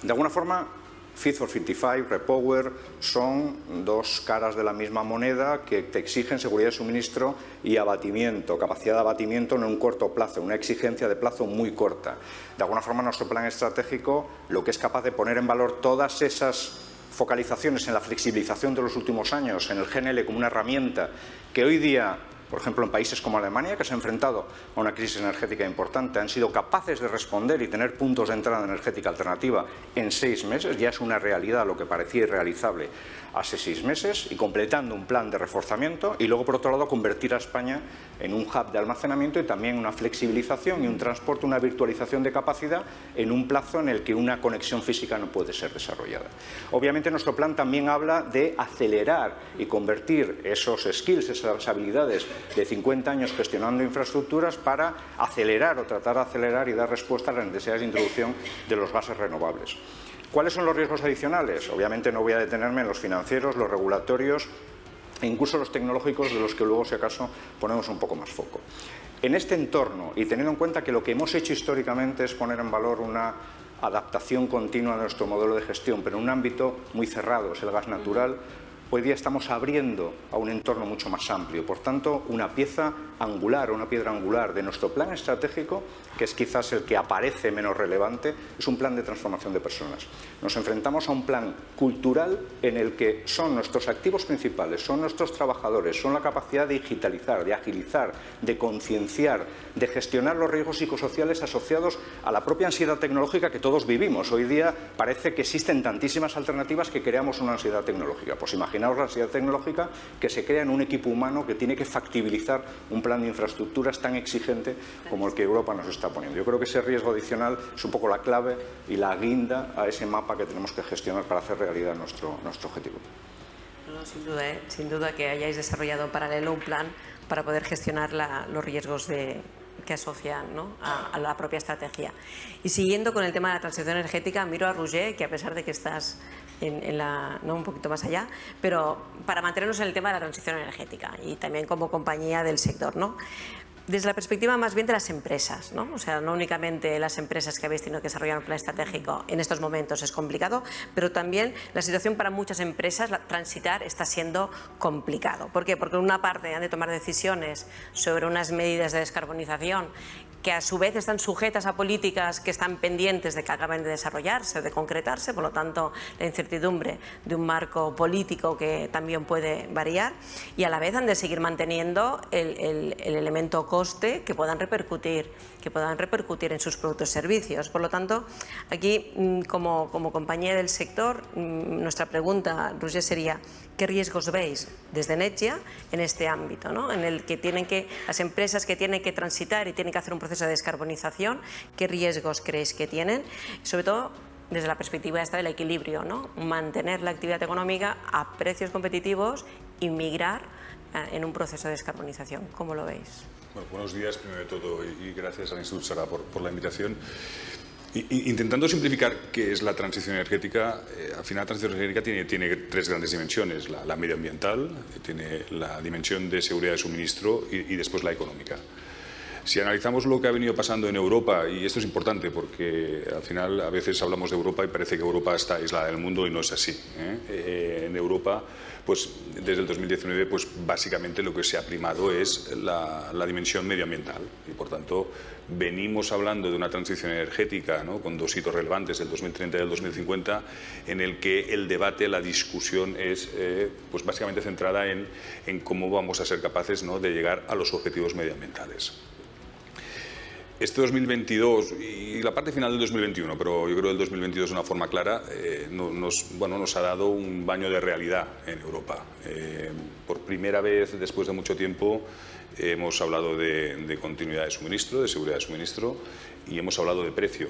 De alguna forma, Fit for 55, Repower, son dos caras de la misma moneda que te exigen seguridad de suministro y abatimiento, capacidad de abatimiento en un corto plazo, una exigencia de plazo muy corta. De alguna forma, nuestro plan estratégico lo que es capaz de poner en valor todas esas focalizaciones en la flexibilización de los últimos años, en el GNL como una herramienta que hoy día, por ejemplo, en países como Alemania, que se ha enfrentado a una crisis energética importante, han sido capaces de responder y tener puntos de entrada energética alternativa en 6 meses. Ya es una realidad lo que parecía irrealizable hace 6 meses, y completando un plan de reforzamiento, y luego, por otro lado, convertir a España en un hub de almacenamiento y también una flexibilización y un transporte, una virtualización de capacidad en un plazo en el que una conexión física no puede ser desarrollada. Obviamente, nuestro plan también habla de acelerar y convertir esos skills, esas habilidades de 50 años gestionando infraestructuras, para acelerar o tratar de acelerar y dar respuesta a las necesidades de introducción de los gases renovables. ¿Cuáles son los riesgos adicionales? Obviamente no voy a detenerme en los financieros, los regulatorios e incluso los tecnológicos, de los que luego, si acaso, ponemos un poco más foco. En este entorno, y teniendo en cuenta que lo que hemos hecho históricamente es poner en valor una adaptación continua de nuestro modelo de gestión, pero en un ámbito muy cerrado, es el gas natural, hoy día estamos abriendo a un entorno mucho más amplio. Por tanto, una pieza angular, una piedra angular de nuestro plan estratégico, que es quizás el que aparece menos relevante, es un plan de transformación de personas. Nos enfrentamos a un plan cultural en el que son nuestros activos principales, son nuestros trabajadores, son la capacidad de digitalizar, de agilizar, de concienciar, de gestionar los riesgos psicosociales asociados a la propia ansiedad tecnológica que todos vivimos. Hoy día parece que existen tantísimas alternativas que creamos una ansiedad tecnológica. Pues imaginaos la ansiedad tecnológica que se crea en un equipo humano que tiene que factibilizar un plan de infraestructuras tan exigente como el que Europa nos está poniendo. Yo creo que ese riesgo adicional es un poco la clave y la guinda a ese mapa que tenemos que gestionar para hacer realidad nuestro objetivo. No, sin duda que hayáis desarrollado en paralelo un plan para poder gestionar los riesgos que asocian, ¿no?, a la propia estrategia. Y siguiendo con el tema de la transición energética, miro a Roger, que a pesar de que estás ¿no?, un poquito más allá, pero para mantenernos en el tema de la transición energética y también como compañía del sector, ¿no?, desde la perspectiva más bien de las empresas, ¿no? O sea, no únicamente las empresas que habéis tenido que desarrollar un plan estratégico en estos momentos es complicado, pero también la situación para muchas empresas, transitar, está siendo complicado. ¿Por qué? Porque por una parte han de tomar decisiones sobre unas medidas de descarbonización que a su vez están sujetas a políticas que están pendientes de que acaben de desarrollarse o de concretarse, por lo tanto la incertidumbre de un marco político que también puede variar, y a la vez han de seguir manteniendo el elemento coste que puedan repercutir en sus productos y servicios. Por lo tanto, aquí como compañía del sector, nuestra pregunta, Roger, sería: ¿qué riesgos veis desde Netgia en este ámbito, ¿no? En el que las empresas que tienen que transitar y tienen que hacer un proceso de descarbonización, qué riesgos creéis que tienen? Sobre todo desde la perspectiva esta del equilibrio, ¿no? Mantener la actividad económica a precios competitivos y migrar en un proceso de descarbonización. ¿Cómo lo veis? Bueno, buenos días, primero de todo, y gracias al Instituto Sara por la invitación. Intentando simplificar qué es la transición energética, al final la transición energética tiene tres grandes dimensiones: la medioambiental, tiene la dimensión de seguridad de suministro y después la económica. Si analizamos lo que ha venido pasando en Europa, y esto es importante porque al final a veces hablamos de Europa y parece que Europa está aislada del mundo, y no es así, En Europa, pues desde el 2019, pues básicamente lo que se ha primado es la dimensión medioambiental, y por tanto venimos hablando de una transición energética, ¿no?, con dos hitos relevantes, el 2030 y el 2050, en el que el debate, la discusión es pues básicamente centrada en cómo vamos a ser capaces, ¿no?, de llegar a los objetivos medioambientales. Este 2022 y la parte final del 2021, pero yo creo que el 2022 de una forma clara, nos ha dado un baño de realidad en Europa. Por primera vez, después de mucho tiempo, hemos hablado de continuidad de suministro, de seguridad de suministro, y hemos hablado de precio.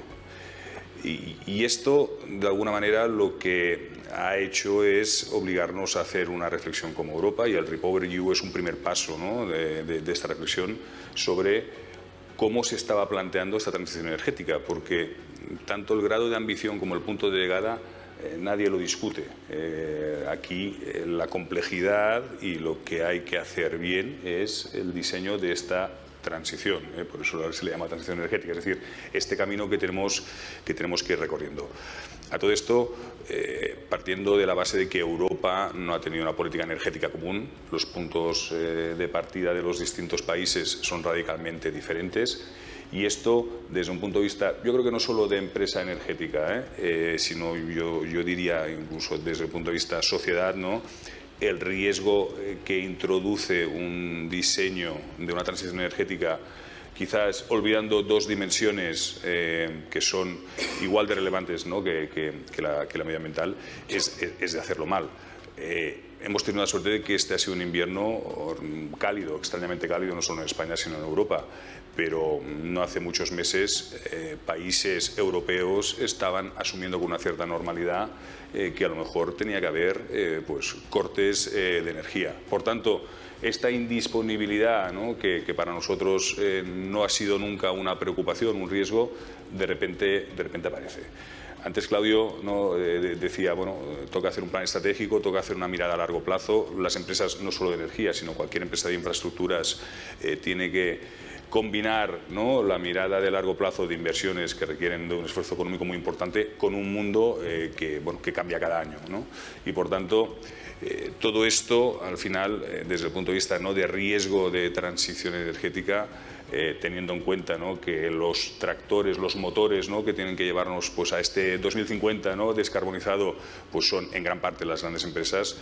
Y esto, de alguna manera, lo que ha hecho es obligarnos a hacer una reflexión como Europa, y el REPowerEU es un primer paso, ¿no?, de esta reflexión sobre cómo se estaba planteando esta transición energética, porque tanto el grado de ambición como el punto de llegada nadie lo discute. Aquí la complejidad y lo que hay que hacer bien es el diseño de esta transición, por eso se le llama transición energética, es decir, este camino que tenemos que ir recorriendo. A todo esto, partiendo de la base de que Europa no ha tenido una política energética común, los puntos de partida de los distintos países son radicalmente diferentes, y esto desde un punto de vista, yo creo que no solo de empresa energética, sino yo diría incluso desde el punto de vista sociedad, ¿no?, el riesgo que introduce un diseño de una transición energética, quizás olvidando dos dimensiones que son igual de relevantes, ¿no?, que la medioambiental, es de hacerlo mal. Hemos tenido la suerte de que este ha sido un invierno cálido, extrañamente cálido, no solo en España sino en Europa, pero no hace muchos meses países europeos estaban asumiendo con una cierta normalidad que a lo mejor tenía que haber pues cortes de energía. Por tanto, esta indisponibilidad, ¿no?, que para nosotros no ha sido nunca una preocupación, un riesgo, de repente aparece. Antes Claudio, ¿no?, decía, bueno, toca hacer un plan estratégico, toca hacer una mirada a largo plazo. Las empresas, no solo de energía, sino cualquier empresa de infraestructuras, tiene que combinar, ¿no?, la mirada de largo plazo de inversiones que requieren de un esfuerzo económico muy importante con un mundo que cambia cada año, ¿no? Y por tanto, todo esto, al final, desde el punto de vista, ¿no?, de riesgo de transición energética, teniendo en cuenta, ¿no?, que los tractores, los motores, ¿no?, que tienen que llevarnos pues a este 2050, ¿no?, descarbonizado, pues son en gran parte las grandes empresas,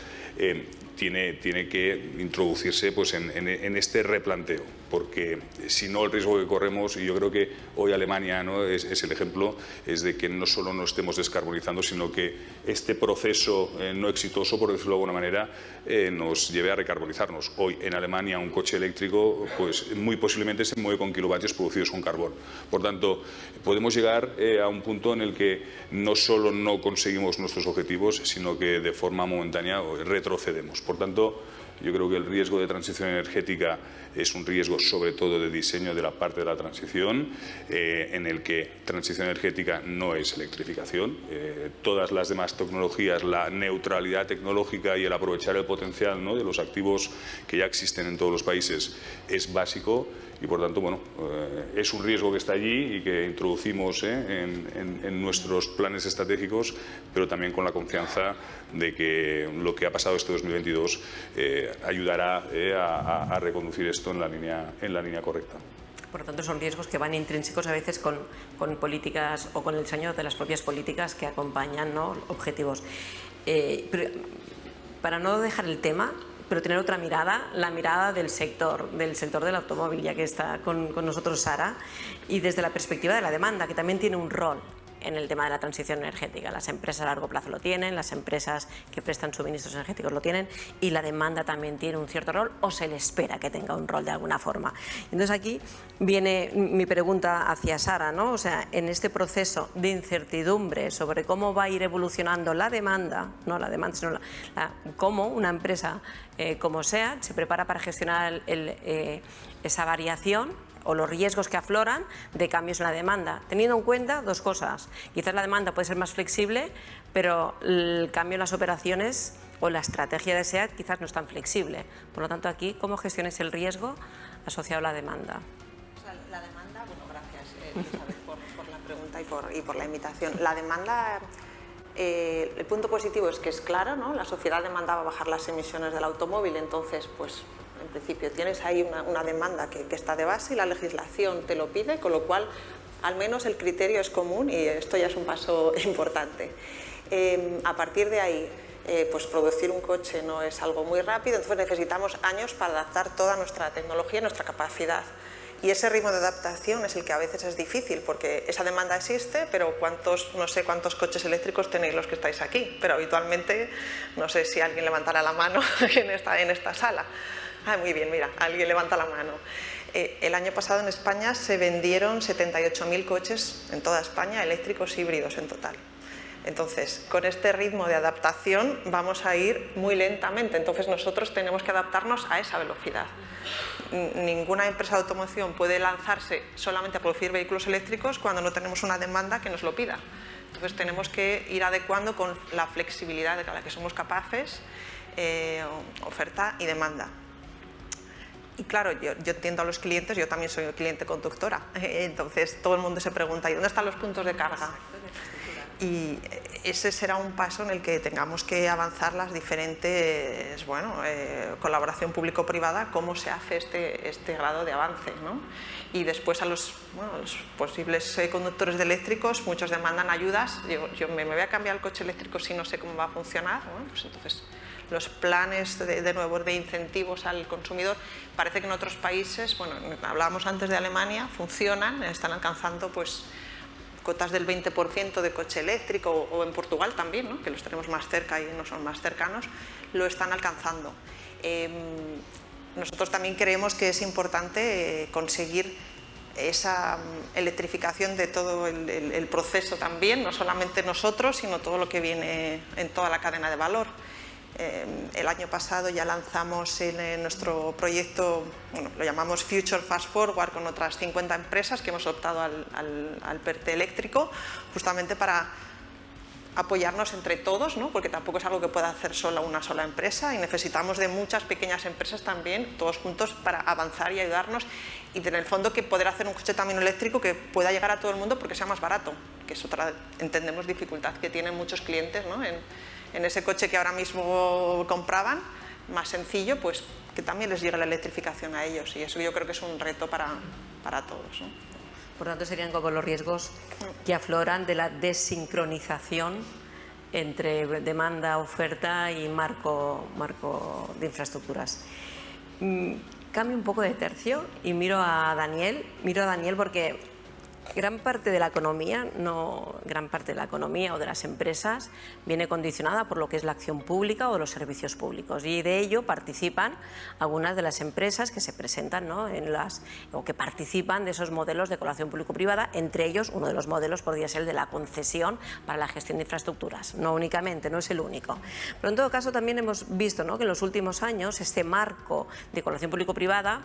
tiene que introducirse pues en este replanteo, porque si no, el riesgo que corremos, y yo creo que hoy Alemania, ¿no?, es el ejemplo, es de que no solo no estemos descarbonizando, sino que este proceso no exitoso, por decirlo de alguna manera, nos lleve a recarbonizarnos. Hoy en Alemania un coche eléctrico pues muy posiblemente se mueve con kilovatios producidos con carbón. Por tanto, podemos llegar a un punto en el que no solo no conseguimos nuestros objetivos, sino que de forma momentánea retrocedemos. Por tanto, yo creo que el riesgo de transición energética es un riesgo sobre todo de diseño de la parte de la transición, en el que transición energética no es electrificación. Todas las demás tecnologías, la neutralidad tecnológica y el aprovechar el potencial, ¿no?, de los activos que ya existen en todos los países es básico, y por tanto, bueno, es un riesgo que está allí y que introducimos en nuestros planes estratégicos, pero también con la confianza de que lo que ha pasado este 2022 ayudará a reconducir esto en la línea correcta. Por lo tanto, son riesgos que van intrínsecos a veces con políticas o con el diseño de las propias políticas que acompañan, ¿no?, objetivos. Pero, para no dejar el tema, pero tener otra mirada, la mirada del sector del automóvil, ya que está con nosotros Sara, y desde la perspectiva de la demanda, que también tiene un rol en el tema de la transición energética. Las empresas a largo plazo lo tienen, las empresas que prestan suministros energéticos lo tienen, y la demanda también tiene un cierto rol, o se le espera que tenga un rol de alguna forma. Entonces aquí viene mi pregunta hacia Sara, ¿no? O sea, en este proceso de incertidumbre sobre cómo va a ir evolucionando la demanda, no la demanda, sino cómo una empresa como SEAT se prepara para gestionar esa variación o los riesgos que afloran de cambios en la demanda, teniendo en cuenta dos cosas. Quizás la demanda puede ser más flexible, pero el cambio en las operaciones o la estrategia de SEAT quizás no es tan flexible. Por lo tanto, aquí, ¿cómo gestiones el riesgo asociado a la demanda? O sea, la demanda, bueno, gracias Elizabeth por la pregunta y por la invitación. La demanda, el punto positivo es que es claro, ¿no? La sociedad demandaba bajar las emisiones del automóvil, entonces, pues, en principio tienes ahí una demanda que está de base y la legislación te lo pide, con lo cual al menos el criterio es común y esto ya es un paso importante. A partir de ahí, pues producir un coche no es algo muy rápido, entonces necesitamos años para adaptar toda nuestra tecnología, nuestra capacidad. Y ese ritmo de adaptación es el que a veces es difícil, porque esa demanda existe, pero no sé cuántos coches eléctricos tenéis los que estáis aquí, pero habitualmente no sé si alguien levantará la mano en esta sala. Ah, muy bien, mira, alguien levanta la mano. El año pasado en España se vendieron 78.000 coches en toda España, eléctricos híbridos en total. Entonces, con este ritmo de adaptación vamos a ir muy lentamente, entonces nosotros tenemos que adaptarnos a esa velocidad. Ninguna empresa de automoción puede lanzarse solamente a producir vehículos eléctricos cuando no tenemos una demanda que nos lo pida. Entonces tenemos que ir adecuando con la flexibilidad de la que somos capaces, oferta y demanda. Y claro, yo entiendo a los clientes, yo también soy cliente conductora, entonces todo el mundo se pregunta, ¿y dónde están los puntos de carga? Y ese será un paso en el que tengamos que avanzar las diferentes, colaboración público-privada, cómo se hace este grado de avance, ¿no? Y después a los posibles conductores de eléctricos, muchos demandan ayudas. Yo me voy a cambiar el coche eléctrico si no sé cómo va a funcionar, ¿no? Pues entonces los planes de incentivos al consumidor, parece que en otros países, hablábamos antes de Alemania, funcionan, están alcanzando pues cotas del 20% de coche eléctrico, o en Portugal también, ¿no?, que los tenemos más cerca y no son más cercanos, lo están alcanzando. Nosotros también creemos que es importante conseguir esa electrificación de todo el proceso también, no solamente nosotros, sino todo lo que viene en toda la cadena de valor. El año pasado ya lanzamos en nuestro proyecto, lo llamamos Future Fast Forward, con otras 50 empresas que hemos optado al PERTE eléctrico, justamente para apoyarnos entre todos, ¿no?, porque tampoco es algo que pueda hacer una sola empresa, y necesitamos de muchas pequeñas empresas también, todos juntos, para avanzar y ayudarnos, y en el fondo que poder hacer un coche también eléctrico que pueda llegar a todo el mundo porque sea más barato, que es otra, entendemos, dificultad que tienen muchos clientes, ¿no?, en ese coche que ahora mismo compraban, más sencillo, pues que también les llegue la electrificación a ellos, y eso yo creo que es un reto para todos, ¿no? Por lo tanto, serían como los riesgos que afloran de la desincronización entre demanda, oferta y marco de infraestructuras. Cambio un poco de tercio y miro a Daniel porque gran parte de la economía o de las empresas viene condicionada por lo que es la acción pública o los servicios públicos, y de ello participan algunas de las empresas que se presentan, ¿no?, o que participan de esos modelos de colaboración público-privada. Entre ellos, uno de los modelos podría ser el de la concesión para la gestión de infraestructuras, no únicamente, no es el único. Pero en todo caso también hemos visto, ¿no?, que en los últimos años este marco de colaboración público-privada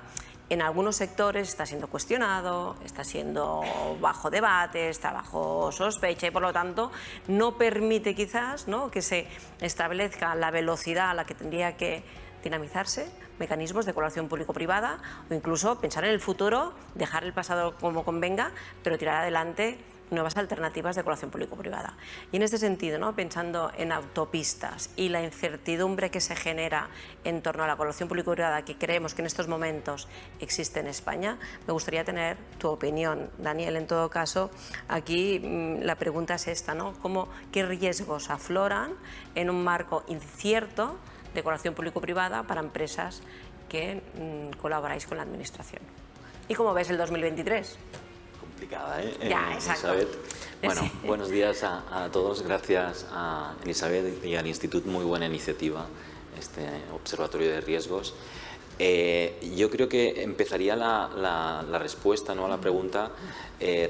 en algunos sectores está siendo cuestionado, está siendo bajo debate, está bajo sospecha, y por lo tanto no permite quizás, ¿no?, que se establezca la velocidad a la que tendría que dinamizarse mecanismos de colaboración público-privada, o incluso pensar en el futuro, dejar el pasado como convenga, pero tirar adelante nuevas alternativas de colaboración público-privada. Y en este sentido, ¿no?, pensando en autopistas y la incertidumbre que se genera en torno a la colaboración público-privada que creemos que en estos momentos existe en España, me gustaría tener tu opinión, Daniel. En todo caso, aquí la pregunta es esta, ¿no? ¿Qué riesgos afloran en un marco incierto de colaboración público-privada para empresas que colaboráis con la Administración? ¿Y cómo ves el 2023? Complicada, ¿eh? Ya, exacto. Elizabeth. Bueno, Sí. buenos días a todos. Gracias a Elizabeth y al Instituto. Muy buena iniciativa, este Observatorio de Riesgos. Yo creo que empezaría la respuesta, ¿no?, a la pregunta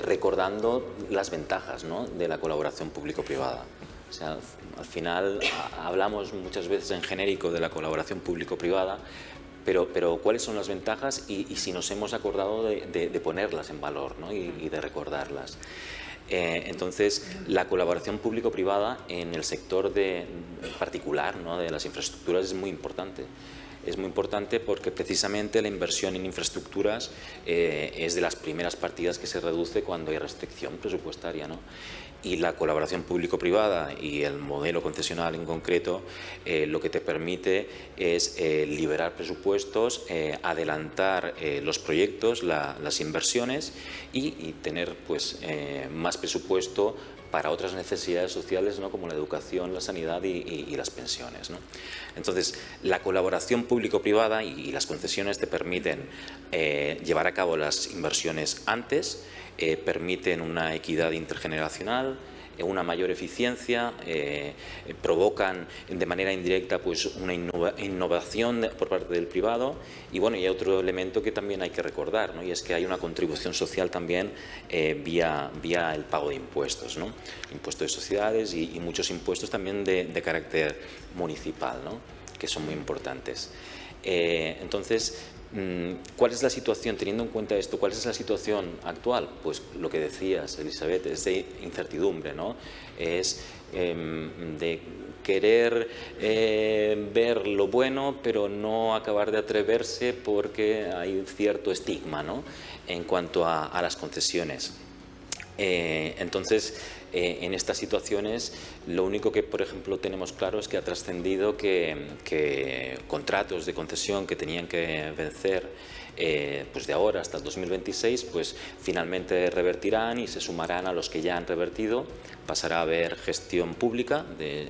recordando las ventajas, ¿no?, de la colaboración público-privada. O sea, al final hablamos muchas veces en genérico de la colaboración público-privada, pero ¿cuáles son las ventajas y si nos hemos acordado de ponerlas en valor, ¿no?, y de recordarlas? Entonces, la colaboración público-privada en el sector particular, ¿no?, de las infraestructuras es muy importante. Es muy importante porque precisamente la inversión en infraestructuras es de las primeras partidas que se reduce cuando hay restricción presupuestaria, ¿no? Y la colaboración público-privada y el modelo concesional en concreto lo que te permite es liberar presupuestos, adelantar los proyectos, las inversiones y tener pues, más presupuesto para otras necesidades sociales, ¿no?, como la educación, la sanidad y las pensiones, ¿no? Entonces, la colaboración público-privada y las concesiones te permiten llevar a cabo las inversiones antes, permiten una equidad intergeneracional, una mayor eficiencia, provocan de manera indirecta pues, una innovación por parte del privado y bueno, y hay otro elemento que también hay que recordar, ¿no?, y es que hay una contribución social también vía el pago de impuestos, ¿no?, impuestos de sociedades y muchos impuestos también de carácter municipal, ¿no?, que son muy importantes. Entonces, ¿cuál es la situación, teniendo en cuenta esto, cuál es la situación actual? Pues lo que decías, Elizabeth, es de incertidumbre, ¿no? Es de querer ver lo bueno, pero no acabar de atreverse porque hay un cierto estigma, ¿no?, en cuanto a las concesiones. Entonces, en estas situaciones, lo único que, por ejemplo, tenemos claro es que ha trascendido que contratos de concesión que tenían que vencer pues de ahora hasta el 2026, pues finalmente revertirán y se sumarán a los que ya han revertido. Pasará a haber gestión pública de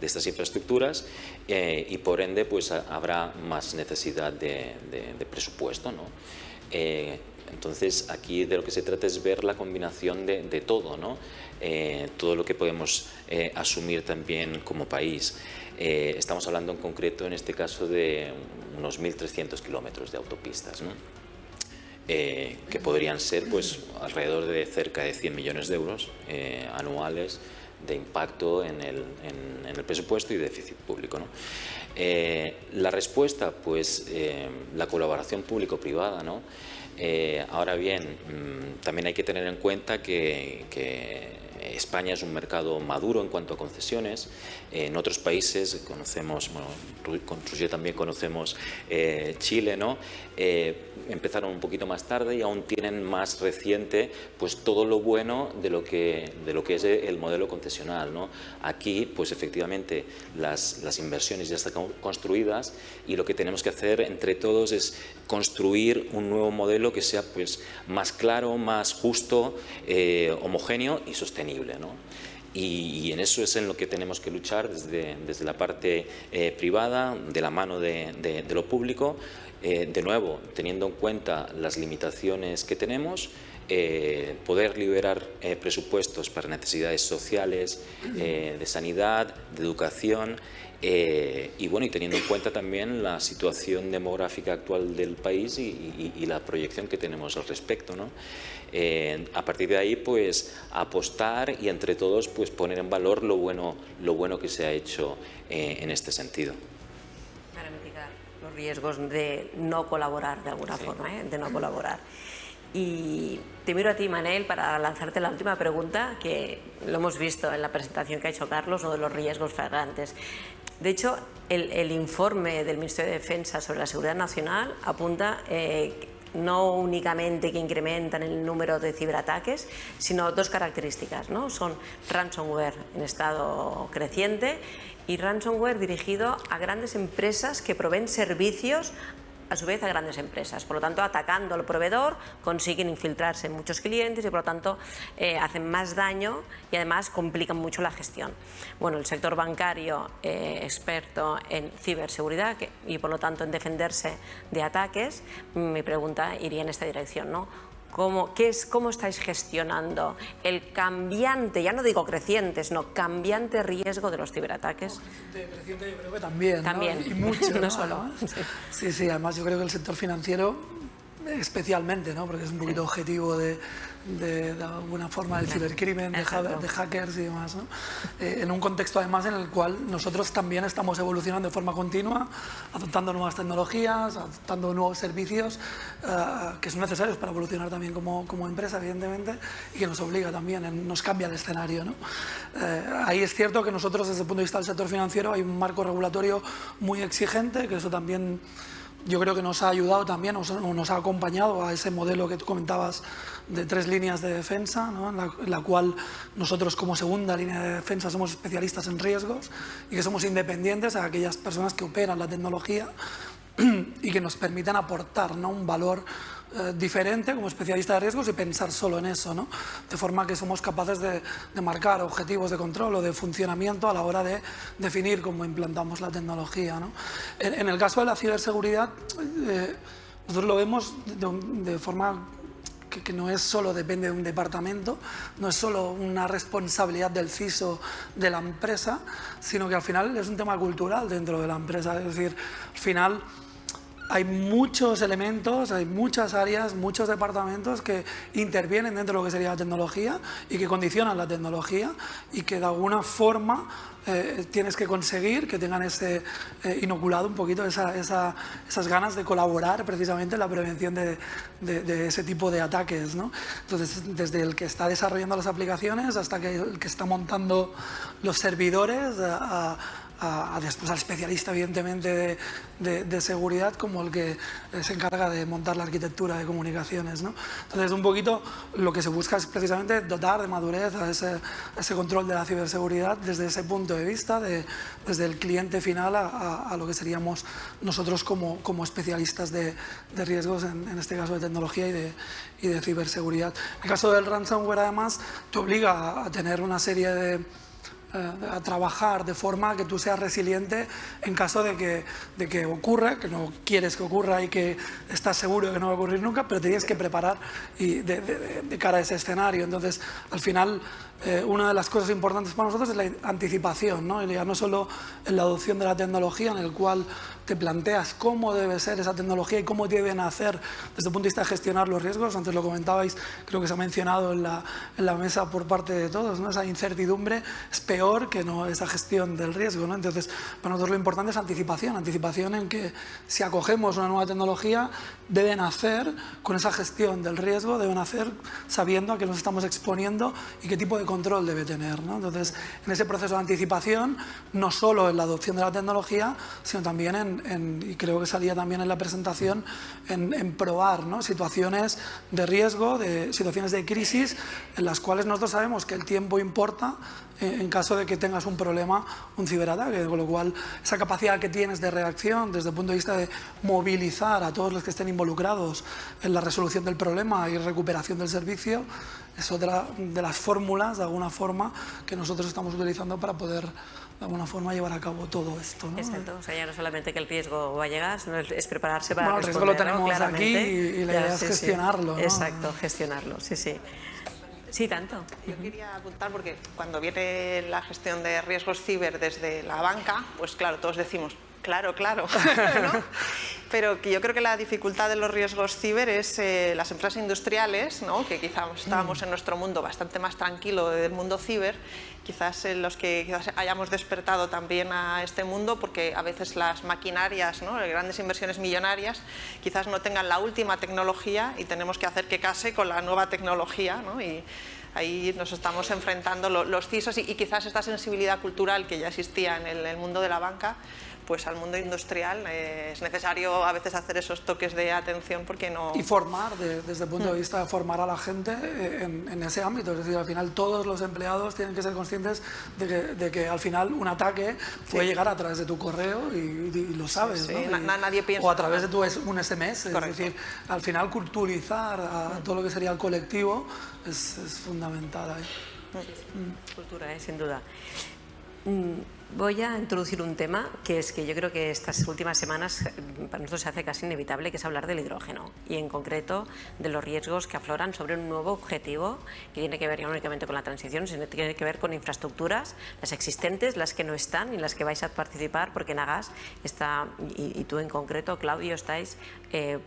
estas infraestructuras y, por ende, pues habrá más necesidad de presupuesto, ¿no? Entonces, aquí de lo que se trata es ver la combinación de todo, ¿no? Todo lo que podemos asumir también como país. Estamos hablando en concreto, en este caso, de unos 1.300 kilómetros de autopistas, ¿no?, que podrían ser pues, alrededor de cerca de 100 millones de euros anuales de impacto en el presupuesto y déficit público, ¿no? La respuesta, pues, la colaboración público-privada, ¿no? Ahora bien, también hay que tener en cuenta que España es un mercado maduro en cuanto a concesiones. En otros países conocemos, bueno, con Roger también conocemos Chile, ¿no? Empezaron un poquito más tarde y aún tienen más reciente pues todo lo bueno de lo que es el modelo concesional, ¿no? Aquí, pues efectivamente, las inversiones ya están construidas y lo que tenemos que hacer entre todos es construir un nuevo modelo que sea pues más claro, más justo, homogéneo y sostenible, ¿no? Y en eso es en lo que tenemos que luchar desde la parte privada, de la mano de lo público, de nuevo, teniendo en cuenta las limitaciones que tenemos, poder liberar presupuestos para necesidades sociales, de sanidad, de educación, y bueno, y teniendo en cuenta también la situación demográfica actual del país y la proyección que tenemos al respecto, ¿no? A partir de ahí, pues apostar y entre todos pues poner en valor lo bueno que se ha hecho en este sentido. Para mitigar los riesgos de no colaborar de alguna forma, de no colaborar. Y te miro a ti, Manel, para lanzarte la última pregunta, que lo hemos visto en la presentación que ha hecho Carlos, uno de los riesgos flagrantes. De hecho, el informe del Ministerio de Defensa sobre la seguridad nacional apunta no únicamente que incrementan el número de ciberataques, sino dos características, ¿no? Son ransomware en estado creciente y ransomware dirigido a grandes empresas que proveen servicios a su vez a grandes empresas. Por lo tanto, atacando al proveedor consiguen infiltrarse en muchos clientes y por lo tanto hacen más daño y además complican mucho la gestión. Bueno, el sector bancario experto en ciberseguridad y por lo tanto en defenderse de ataques, mi pregunta iría en esta dirección, ¿no? ¿Cómo estáis gestionando el cambiante, ya no digo creciente, sino cambiante riesgo de los ciberataques? Creciente yo creo que también, también. ¿no? Y mucho, no solo. Sí, además yo creo que el sector financiero especialmente, ¿no? Porque es un poquito objetivo de alguna forma del cibercrimen, de hackers y demás, ¿no? En un contexto además en el cual nosotros también estamos evolucionando de forma continua, adoptando nuevas tecnologías, adoptando nuevos servicios que son necesarios para evolucionar también como empresa, evidentemente, y que nos obliga también, nos cambia el escenario, ¿no? Ahí es cierto que nosotros desde el punto de vista del sector financiero hay un marco regulatorio muy exigente, que eso también yo creo que nos ha ayudado también, nos ha acompañado a ese modelo que tú comentabas de 3 líneas de defensa, ¿no? en la cual nosotros como segunda línea de defensa somos especialistas en riesgos y que somos independientes a aquellas personas que operan la tecnología y que nos permitan aportar, ¿no? un valor diferente como especialista de riesgos y pensar solo en eso, ¿no? De forma que somos capaces de marcar objetivos de control o de funcionamiento a la hora de definir cómo implantamos la tecnología, ¿no? En el caso de la ciberseguridad, nosotros lo vemos de forma que no es solo depende de un departamento, no es solo una responsabilidad del CISO de la empresa, sino que al final es un tema cultural dentro de la empresa, es decir, al final hay muchos elementos, hay muchas áreas, muchos departamentos que intervienen dentro de lo que sería la tecnología y que condicionan la tecnología y que de alguna forma tienes que conseguir que tengan ese inoculado un poquito esas ganas de colaborar precisamente en la prevención de ese tipo de ataques, ¿no? Entonces, desde el que está desarrollando las aplicaciones hasta el que está montando los servidores, después al especialista evidentemente de seguridad como el que se encarga de montar la arquitectura de comunicaciones, ¿no? Entonces un poquito lo que se busca es precisamente dotar de madurez a ese control de la ciberseguridad desde ese punto de vista, desde el cliente final a lo que seríamos nosotros como especialistas de riesgos, en este caso de tecnología y de ciberseguridad. En el caso del ransomware además te obliga a tener una serie a trabajar de forma que tú seas resiliente en caso de que ocurra, que no quieres que ocurra y que estás seguro de que no va a ocurrir nunca, pero te tienes que preparar de cara a ese escenario. Entonces, al final, una de las cosas importantes para nosotros es la anticipación, ¿no? Y ya no solo en la adopción de la tecnología, en el cual te planteas cómo debe ser esa tecnología y cómo deben hacer desde el punto de vista de gestionar los riesgos. Antes lo comentabais, creo que se ha mencionado en la mesa por parte de todos, ¿no? Esa incertidumbre es peor que no esa gestión del riesgo, ¿no? Entonces, para nosotros lo importante es anticipación en que si acogemos una nueva tecnología, deben hacer con esa gestión del riesgo, deben hacer sabiendo a qué nos estamos exponiendo y qué tipo de control debe tener, ¿no? Entonces, en ese proceso de anticipación, no solo en la adopción de la tecnología, sino también y creo que salía también en la presentación, en probar, ¿no? Situaciones de riesgo, situaciones de crisis, en las cuales nosotros sabemos que el tiempo importa en caso de que tengas un problema, un ciberataque, con lo cual esa capacidad que tienes de reacción desde el punto de vista de movilizar a todos los que estén involucrados en la resolución del problema y recuperación del servicio es otra de las fórmulas, de alguna forma, que nosotros estamos utilizando para poder de alguna forma llevar a cabo todo esto, ¿no? Exacto, o sea, ya no solamente que el riesgo va a llegar, sino es prepararse para el riesgo lo tenemos aquí y la idea es gestionarlo, ¿no? Exacto, gestionarlo, sí. Sí, tanto. Yo quería apuntar porque cuando viene la gestión de riesgos ciber desde la banca, pues claro, todos decimos, claro, ¿no? Pero que yo creo que la dificultad de los riesgos ciber es las empresas industriales, ¿no? Que quizás estábamos en nuestro mundo bastante más tranquilo del mundo ciber, quizás los que quizás hayamos despertado también a este mundo, porque a veces las maquinarias, ¿no? Grandes inversiones millonarias, quizás no tengan la última tecnología y tenemos que hacer que case con la nueva tecnología, ¿no? Y ahí nos estamos enfrentando los CISOs y quizás esta sensibilidad cultural que ya existía en el mundo de la banca, pues al mundo industrial es necesario a veces hacer esos toques de atención porque no... Y formar, desde el punto de vista de formar a la gente en ese ámbito. Es decir, al final todos los empleados tienen que ser conscientes de que al final un ataque puede llegar a través de tu correo y lo sabes, ¿no? Nadie piensa... O a través de un SMS. Correcto. Es decir, al final culturizar a todo lo que sería el colectivo es fundamental ahí. Cultura, sin duda. Voy a introducir un tema que es que yo creo que estas últimas semanas para nosotros se hace casi inevitable, que es hablar del hidrógeno y en concreto de los riesgos que afloran sobre un nuevo objetivo que tiene que ver ya no únicamente con la transición, sino que tiene que ver con infraestructuras, las existentes, las que no están y las que vais a participar, porque Nagas está, y tú en concreto, Claudio, estáis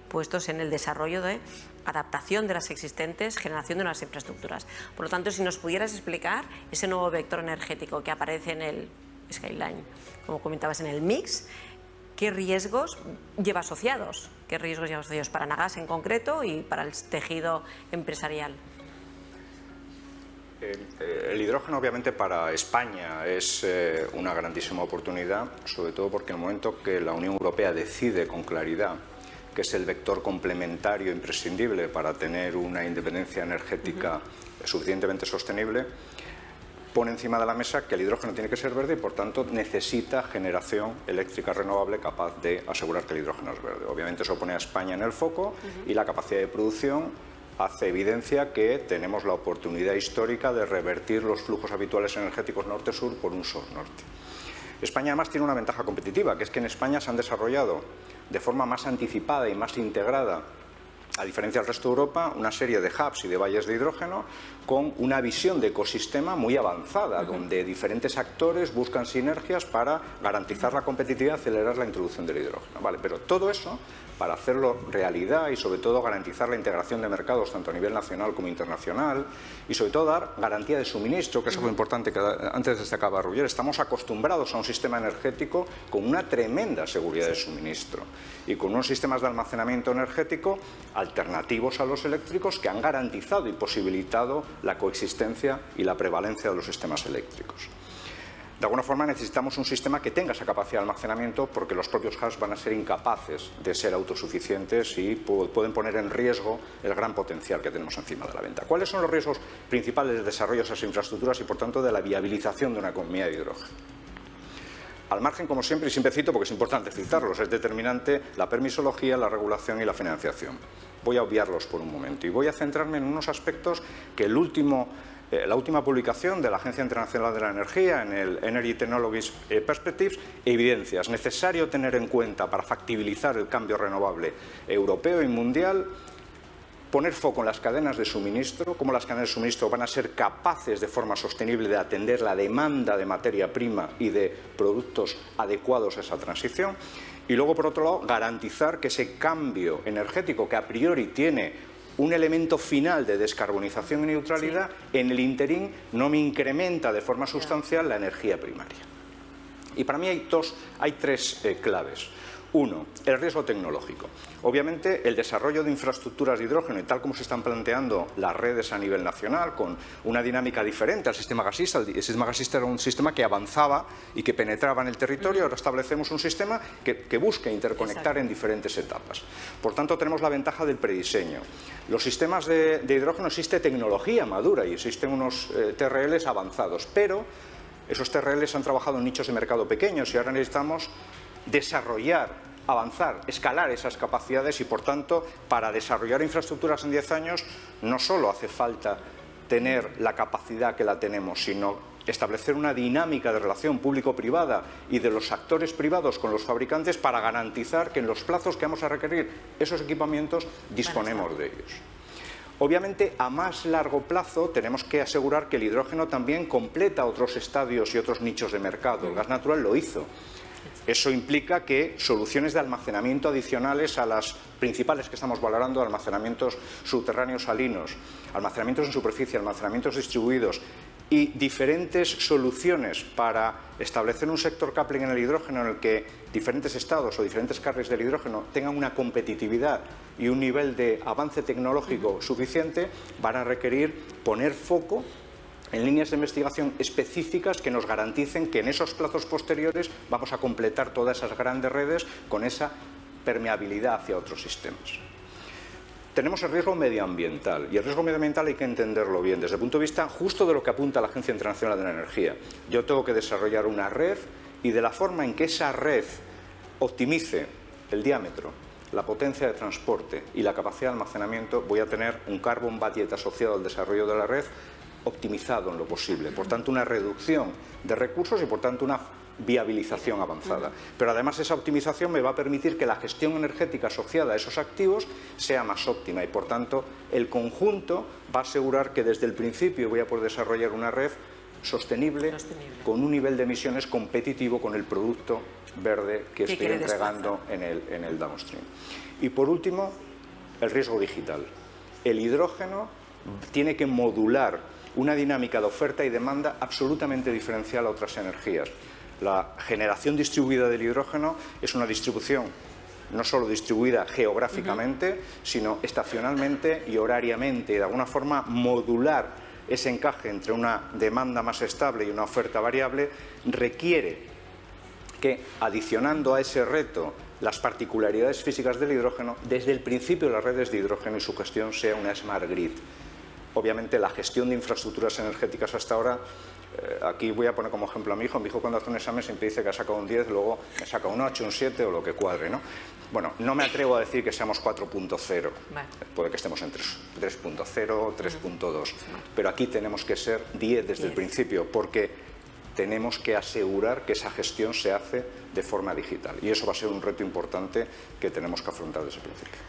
puestos en el desarrollo de adaptación de las existentes, generación de nuevas infraestructuras. Por lo tanto, si nos pudieras explicar ese nuevo vector energético que aparece en el Skyline, como comentabas, en el mix, ¿qué riesgos lleva asociados? ¿Qué riesgos lleva asociados para Nagas en concreto y para el tejido empresarial? El hidrógeno obviamente para España es una grandísima oportunidad, sobre todo porque en el momento que la Unión Europea decide con claridad que es el vector complementario imprescindible para tener una independencia energética suficientemente sostenible, pone encima de la mesa que el hidrógeno tiene que ser verde y por tanto necesita generación eléctrica renovable capaz de asegurar que el hidrógeno es verde. Obviamente eso pone a España en el foco y la capacidad de producción hace evidencia que tenemos la oportunidad histórica de revertir los flujos habituales energéticos norte-sur por un sur-norte. España además tiene una ventaja competitiva, que es que en España se han desarrollado de forma más anticipada y más integrada, a diferencia del resto de Europa, una serie de hubs y de valles de hidrógeno con una visión de ecosistema muy avanzada, donde diferentes actores buscan sinergias para garantizar la competitividad y acelerar la introducción del hidrógeno. Vale, pero todo eso, para hacerlo realidad y sobre todo garantizar la integración de mercados tanto a nivel nacional como internacional y sobre todo dar garantía de suministro, que es algo importante que antes destacaba Roger. Estamos acostumbrados a un sistema energético con una tremenda seguridad de suministro y con unos sistemas de almacenamiento energético alternativos a los eléctricos que han garantizado y posibilitado la coexistencia y la prevalencia de los sistemas eléctricos. De alguna forma necesitamos un sistema que tenga esa capacidad de almacenamiento porque los propios hubs van a ser incapaces de ser autosuficientes y pueden poner en riesgo el gran potencial que tenemos encima de la venta. ¿Cuáles son los riesgos principales de desarrollo de esas infraestructuras y por tanto de la viabilización de una economía de hidrógeno? Al margen, como siempre, y siempre cito porque es importante citarlos, es determinante la permisología, la regulación y la financiación. Voy a obviarlos por un momento y voy a centrarme en unos aspectos que la última publicación de la Agencia Internacional de la Energía en el Energy Technologies Perspectives evidencia. Es necesario tener en cuenta para factibilizar el cambio renovable europeo y mundial, poner foco en las cadenas de suministro, cómo las cadenas de suministro van a ser capaces de forma sostenible de atender la demanda de materia prima y de productos adecuados a esa transición. Y luego, por otro lado, garantizar que ese cambio energético que a priori tiene un elemento final de descarbonización y neutralidad, en el interín no me incrementa de forma sustancial la energía primaria. Y para mí hay tres claves. Uno, el riesgo tecnológico. Obviamente, el desarrollo de infraestructuras de hidrógeno y tal como se están planteando las redes a nivel nacional, con una dinámica diferente al sistema gasista. El sistema gasista era un sistema que avanzaba y que penetraba en el territorio. Ahora establecemos un sistema que busca interconectar en diferentes etapas. Por tanto, tenemos la ventaja del prediseño. Los sistemas de hidrógeno, existe tecnología madura y existen unos TRLs avanzados, pero esos TRLs han trabajado en nichos de mercado pequeños y ahora necesitamos desarrollar, avanzar, escalar esas capacidades y, por tanto, para desarrollar infraestructuras en 10 años no solo hace falta tener la capacidad que la tenemos, sino establecer una dinámica de relación público-privada y de los actores privados con los fabricantes para garantizar que en los plazos que vamos a requerir esos equipamientos disponemos de ellos. Obviamente, a más largo plazo tenemos que asegurar que el hidrógeno también completa otros estadios y otros nichos de mercado. El gas natural lo hizo. Eso implica que soluciones de almacenamiento adicionales a las principales que estamos valorando, almacenamientos subterráneos salinos, almacenamientos en superficie, almacenamientos distribuidos y diferentes soluciones para establecer un sector coupling en el hidrógeno en el que diferentes estados o diferentes carriles del hidrógeno tengan una competitividad y un nivel de avance tecnológico suficiente, van a requerir poner foco en líneas de investigación específicas que nos garanticen que en esos plazos posteriores vamos a completar todas esas grandes redes con esa permeabilidad hacia otros sistemas. Tenemos el riesgo medioambiental, y el riesgo medioambiental hay que entenderlo bien desde el punto de vista justo de lo que apunta la Agencia Internacional de la Energía. Yo tengo que desarrollar una red, y de la forma en que esa red optimice el diámetro, la potencia de transporte y la capacidad de almacenamiento, voy a tener un carbon budget asociado al desarrollo de la red optimizado en lo posible. Por tanto, una reducción de recursos y, por tanto, una viabilización avanzada. Pero además esa optimización me va a permitir que la gestión energética asociada a esos activos sea más óptima y, por tanto, el conjunto va a asegurar que desde el principio voy a poder desarrollar una red sostenible, con un nivel de emisiones competitivo con el producto verde que estoy entregando en el downstream. Y por último, el riesgo digital. El hidrógeno tiene que modular una dinámica de oferta y demanda absolutamente diferencial a otras energías. La generación distribuida del hidrógeno es una distribución no solo distribuida geográficamente, sino estacionalmente y horariamente, y de alguna forma modular ese encaje entre una demanda más estable y una oferta variable requiere que, adicionando a ese reto las particularidades físicas del hidrógeno, desde el principio las redes de hidrógeno y su gestión sea una smart grid. Obviamente la gestión de infraestructuras energéticas hasta ahora, aquí voy a poner como ejemplo a mi hijo cuando hace un examen siempre dice que ha sacado un 10, luego me saca un 8, un 7 o lo que cuadre, ¿no? Bueno, no me atrevo a decir que seamos 4.0, puede que estemos en 3.0, 3.2, pero aquí tenemos que ser 10 desde el principio, porque tenemos que asegurar que esa gestión se hace de forma digital, y eso va a ser un reto importante que tenemos que afrontar desde el principio.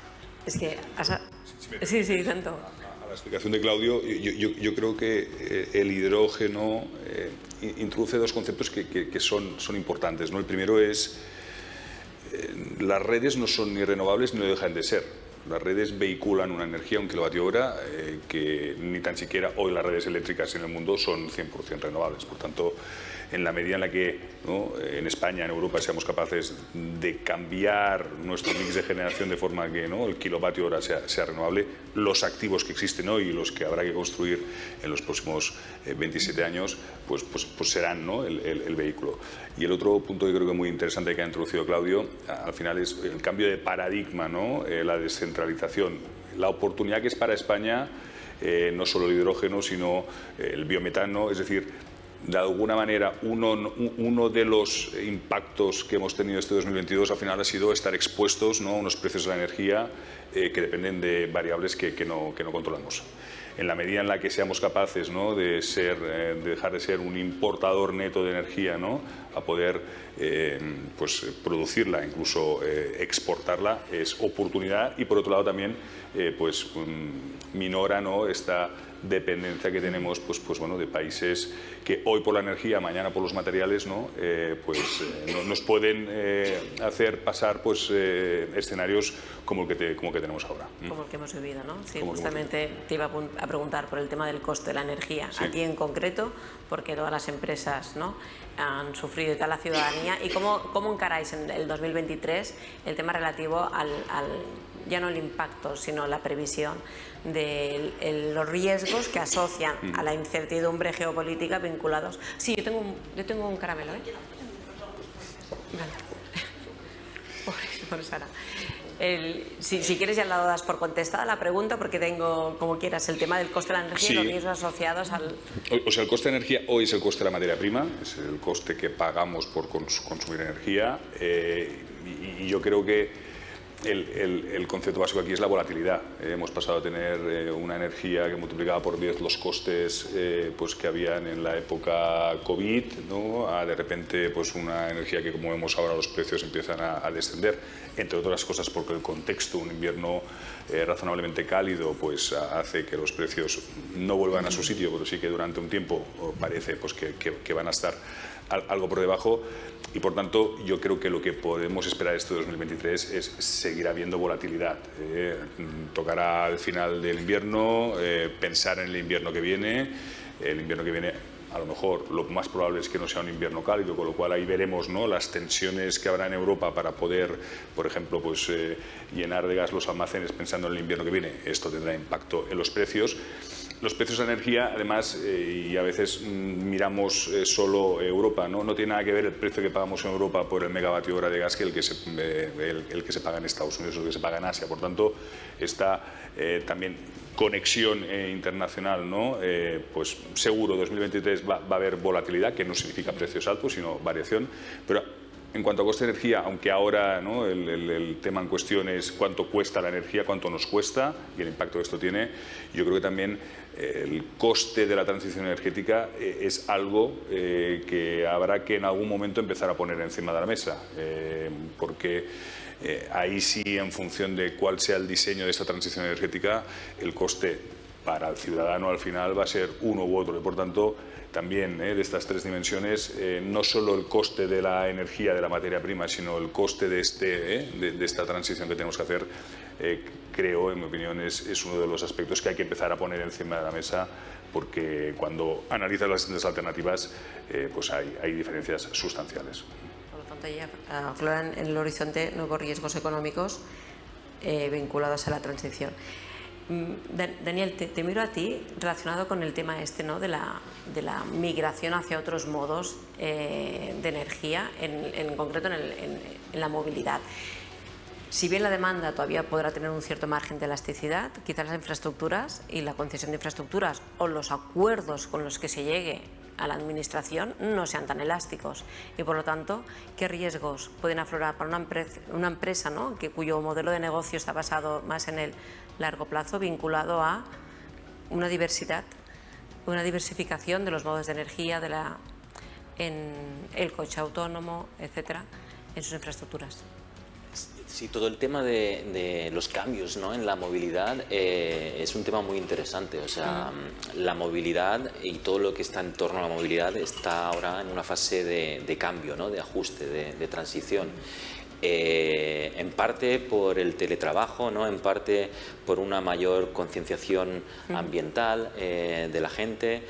Es que... Sí, tanto. A la explicación de Claudio, yo creo que el hidrógeno introduce dos conceptos que son importantes, ¿no? El primero es las redes no son ni renovables ni lo dejan de ser. Las redes vehiculan una energía, un kilovatio hora, que ni tan siquiera hoy las redes eléctricas en el mundo son 100% renovables. Por tanto, en la medida en la que, ¿no?, en España, en Europa, seamos capaces de cambiar nuestro mix de generación de forma que, ¿no?, el kilovatio hora sea renovable, los activos que existen hoy y los que habrá que construir en los próximos 27 años, pues serán, ¿no?, el vehículo. Y el otro punto que creo que es muy interesante que ha introducido Claudio, al final es el cambio de paradigma, ¿no?, la descentralización, la oportunidad que es para España, no solo el hidrógeno, sino el biometano, es decir, de alguna manera, uno de los impactos que hemos tenido este 2022 al final ha sido estar expuestos, ¿no?, a unos precios de la energía que dependen de variables que no controlamos. En la medida en la que seamos capaces, ¿no?, de dejar de ser un importador neto de energía, ¿no?, a poder producirla, incluso exportarla, es oportunidad, y por otro lado también minora, ¿no?, esta dependencia que tenemos de países que hoy por la energía, mañana por los materiales, ¿no?, nos pueden hacer pasar escenarios como el que tenemos ahora. Como el que hemos vivido, ¿no? Sí, justamente te iba a preguntar por el tema del coste de la energía, sí. Aquí en concreto, porque todas las empresas, ¿no?, han sufrido, y tal la ciudadanía, y cómo encaráis en el 2023 el tema relativo al ya no el impacto, sino la previsión de los riesgos que asocian a la incertidumbre geopolítica vinculados. Sí, yo tengo un caramelo, ¿eh? Vale. Por Sara. Si quieres ya la das por contestada la pregunta, porque tengo, como quieras, el tema del coste de la energía, sí, y los riesgos asociados al... O sea, el coste de energía hoy es el coste de la materia prima, es el coste que pagamos por consumir energía, y yo creo que el concepto básico aquí es la volatilidad. Hemos pasado a tener una energía que multiplicaba por 10 los costes que habían en la época COVID, ¿no?, a de repente una energía que, como vemos ahora, los precios empiezan a descender, entre otras cosas porque el contexto, un invierno razonablemente cálido, hace que los precios no vuelvan a su sitio, pero sí que durante un tiempo parece que van a estar algo por debajo. Y por tanto, yo creo que lo que podemos esperar este 2023 es seguir habiendo volatilidad. Tocará al final del invierno, pensar en el invierno que viene. El invierno que viene, a lo mejor, lo más probable es que no sea un invierno cálido, con lo cual ahí veremos, ¿no?, las tensiones que habrá en Europa para poder, por ejemplo, llenar de gas los almacenes pensando en el invierno que viene. Esto tendrá impacto en los precios. los precios de la energía, además, y a veces miramos solo Europa, ¿no? No tiene nada que ver el precio que pagamos en Europa por el megavatio hora de gas que el que se paga en Estados Unidos o el que se paga en Asia. Por tanto, está también conexión internacional, ¿no? Pues seguro 2023 va a haber volatilidad, que no significa precios altos, sino variación, pero en cuanto a coste de energía, aunque ahora, ¿no?, el tema en cuestión es cuánto cuesta la energía, cuánto nos cuesta y el impacto que esto tiene, yo creo que también el coste de la transición energética es algo que habrá que en algún momento empezar a poner encima de la mesa, porque ahí sí, en función de cuál sea el diseño de esta transición energética, el coste para el ciudadano al final va a ser uno u otro y, por tanto, también de estas tres dimensiones, no solo el coste de la energía, de la materia prima, sino el coste de esta transición que tenemos que hacer, creo, en mi opinión, es uno de los aspectos que hay que empezar a poner encima de la mesa, porque cuando analizas las distintas alternativas, pues hay diferencias sustanciales. Por lo tanto, ya afloran en el horizonte nuevos riesgos económicos vinculados a la transición. Daniel, te miro a ti relacionado con el tema ¿no?, de la migración hacia otros modos de energía, en concreto en la movilidad. Si bien la demanda todavía podrá tener un cierto margen de elasticidad, quizás las infraestructuras y la concesión de infraestructuras o los acuerdos con los que se llegue a la administración no sean tan elásticos y, por lo tanto, ¿qué riesgos pueden aflorar para una empresa, ¿no?, cuyo modelo de negocio está basado más en el largo plazo, vinculado a una diversificación de los modos de energía, en el coche autónomo, etcétera, en sus infraestructuras? Sí, todo el tema de los cambios, ¿no?, en la movilidad es un tema muy interesante. O sea, la movilidad y todo lo que está en torno a la movilidad está ahora en una fase de cambio, ¿no?, de ajuste, de transición. En parte por el teletrabajo, ¿no?, en parte por una mayor concienciación ambiental de la gente.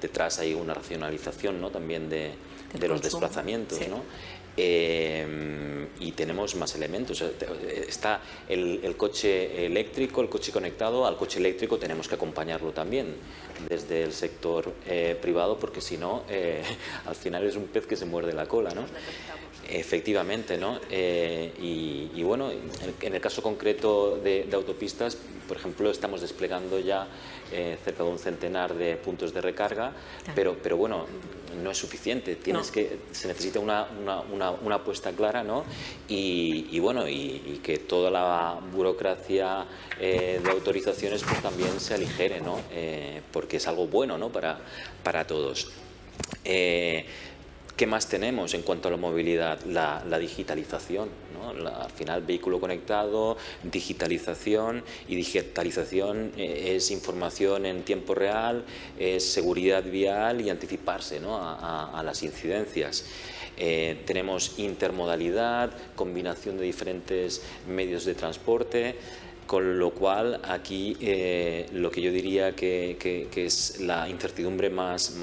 Detrás hay una racionalización, ¿no?, también de los desplazamientos, sí, ¿no? Y tenemos más elementos. Está el coche eléctrico, el coche conectado. Al coche eléctrico tenemos que acompañarlo también desde el sector privado, porque si no, al final es un pez que se muerde la cola, ¿no? Efectivamente, ¿no? Y bueno, en el caso concreto de autopistas, por ejemplo, estamos desplegando ya cerca de un centenar de puntos de recarga, pero bueno, no es suficiente. Se necesita una apuesta clara, ¿no? Y bueno, y que toda la burocracia de autorizaciones pues también se aligere, ¿no? Porque es algo bueno, ¿no?, para todos. ¿Qué más tenemos en cuanto a la movilidad? La digitalización, ¿no? Al final, vehículo conectado, digitalización, y digitalización es información en tiempo real, es seguridad vial y anticiparse, ¿no?, a las incidencias. Tenemos intermodalidad, combinación de diferentes medios de transporte. Con lo cual, aquí lo que yo diría que es la incertidumbre más